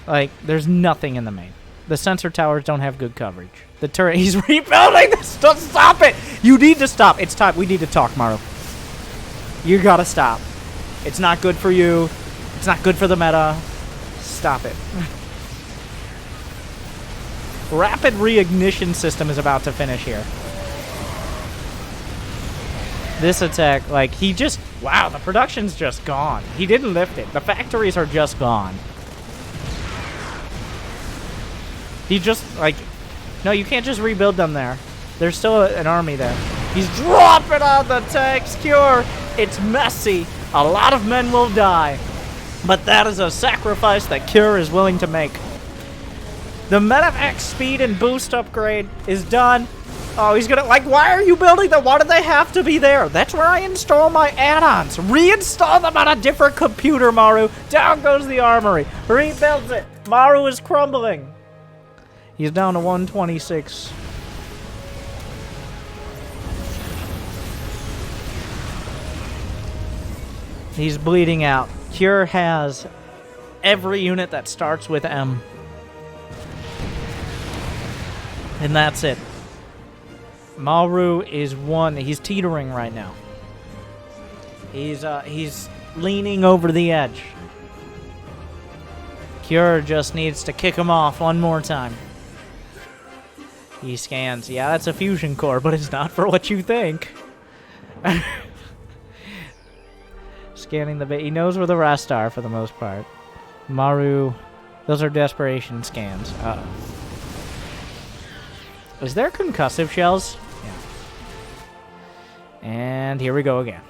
Like, there's nothing in the main. The sensor towers don't have good coverage. The turret, he's rebuilding this stuff. Stop it! You need to stop. It's time. We need to talk, Maru. You gotta stop. It's not good for you. It's not good for the meta. Stop it. Rapid reignition system is about to finish here. This attack, like, he just... Wow, the production's just gone. He didn't lift it. The factories are just gone. He just, like... No, you can't just rebuild them there. There's still an army there. He's dropping on the tanks, Cure. It's messy. A lot of men will die. But that is a sacrifice that Cure is willing to make. The medevac speed and boost upgrade is done. Oh, he's gonna, like, why are you building them? Why do they have to be there? That's where I install my add-ons. Reinstall them on a different computer, Maru. Down goes the armory. Rebuilds it. Maru is crumbling. He's down to 126. He's bleeding out. Cure has every unit that starts with M. And that's it. Maru is one. He's teetering right now. He's leaning over the edge. Cure just needs to kick him off one more time. He scans. Yeah, that's a fusion core, but it's not for what you think. Scanning the bait. He knows where the rest are for the most part. Maru, those are desperation scans. Uh-oh. Is there concussive shells? Yeah. And here we go again.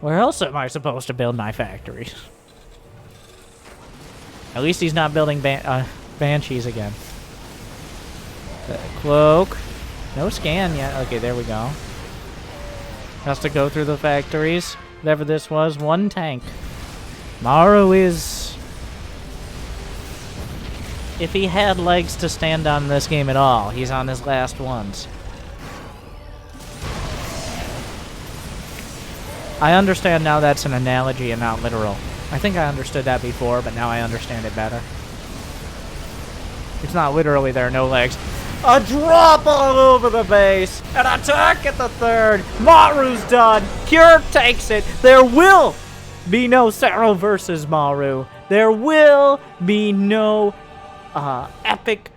Where else am I supposed to build my factories? At least he's not building Banshees again. The cloak. No scan yet. Okay, there we go. Has to go through the factories. Whatever this was, one tank. Maru is... If he had legs to stand on this game at all, he's on his last ones. I understand now that's an analogy and not literal. I think I understood that before, but now I understand it better. It's not literally there are no legs. A drop all over the base! An attack at the third! Maru's done! Cure takes it! There will be no Sero versus Maru. There will be no epic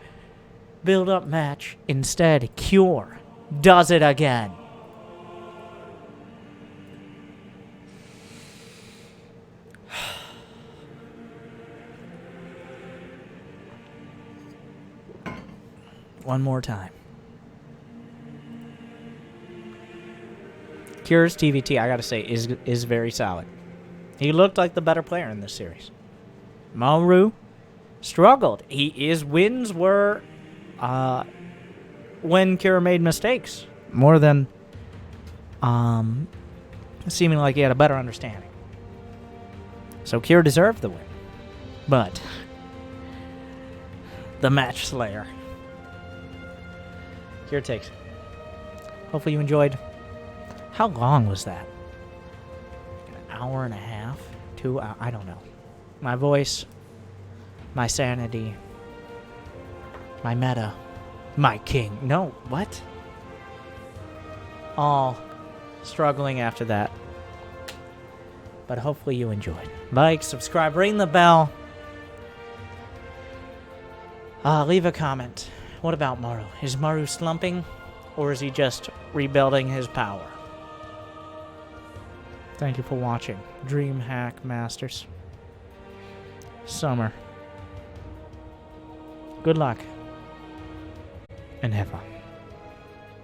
build-up match. Instead, Cure does it again. One more time. Cure's TVT, I gotta say, is very solid. He looked like the better player in this series. Maru struggled. His wins were when Cure made mistakes more than seeming like he had a better understanding. So Cure deserved the win. But the match slayer. Cure takes it. Hopefully you enjoyed. How long was that? An hour and a half? 2 hours? I don't know. My voice, my sanity, my meta, my king. No, what? All struggling after that. But hopefully you enjoyed. Like, subscribe, ring the bell. Leave a comment. What about Maru? Is Maru slumping? Or is he just rebuilding his power? Thank you for watching. Dreamhack Masters. Summer. Good luck. And have fun.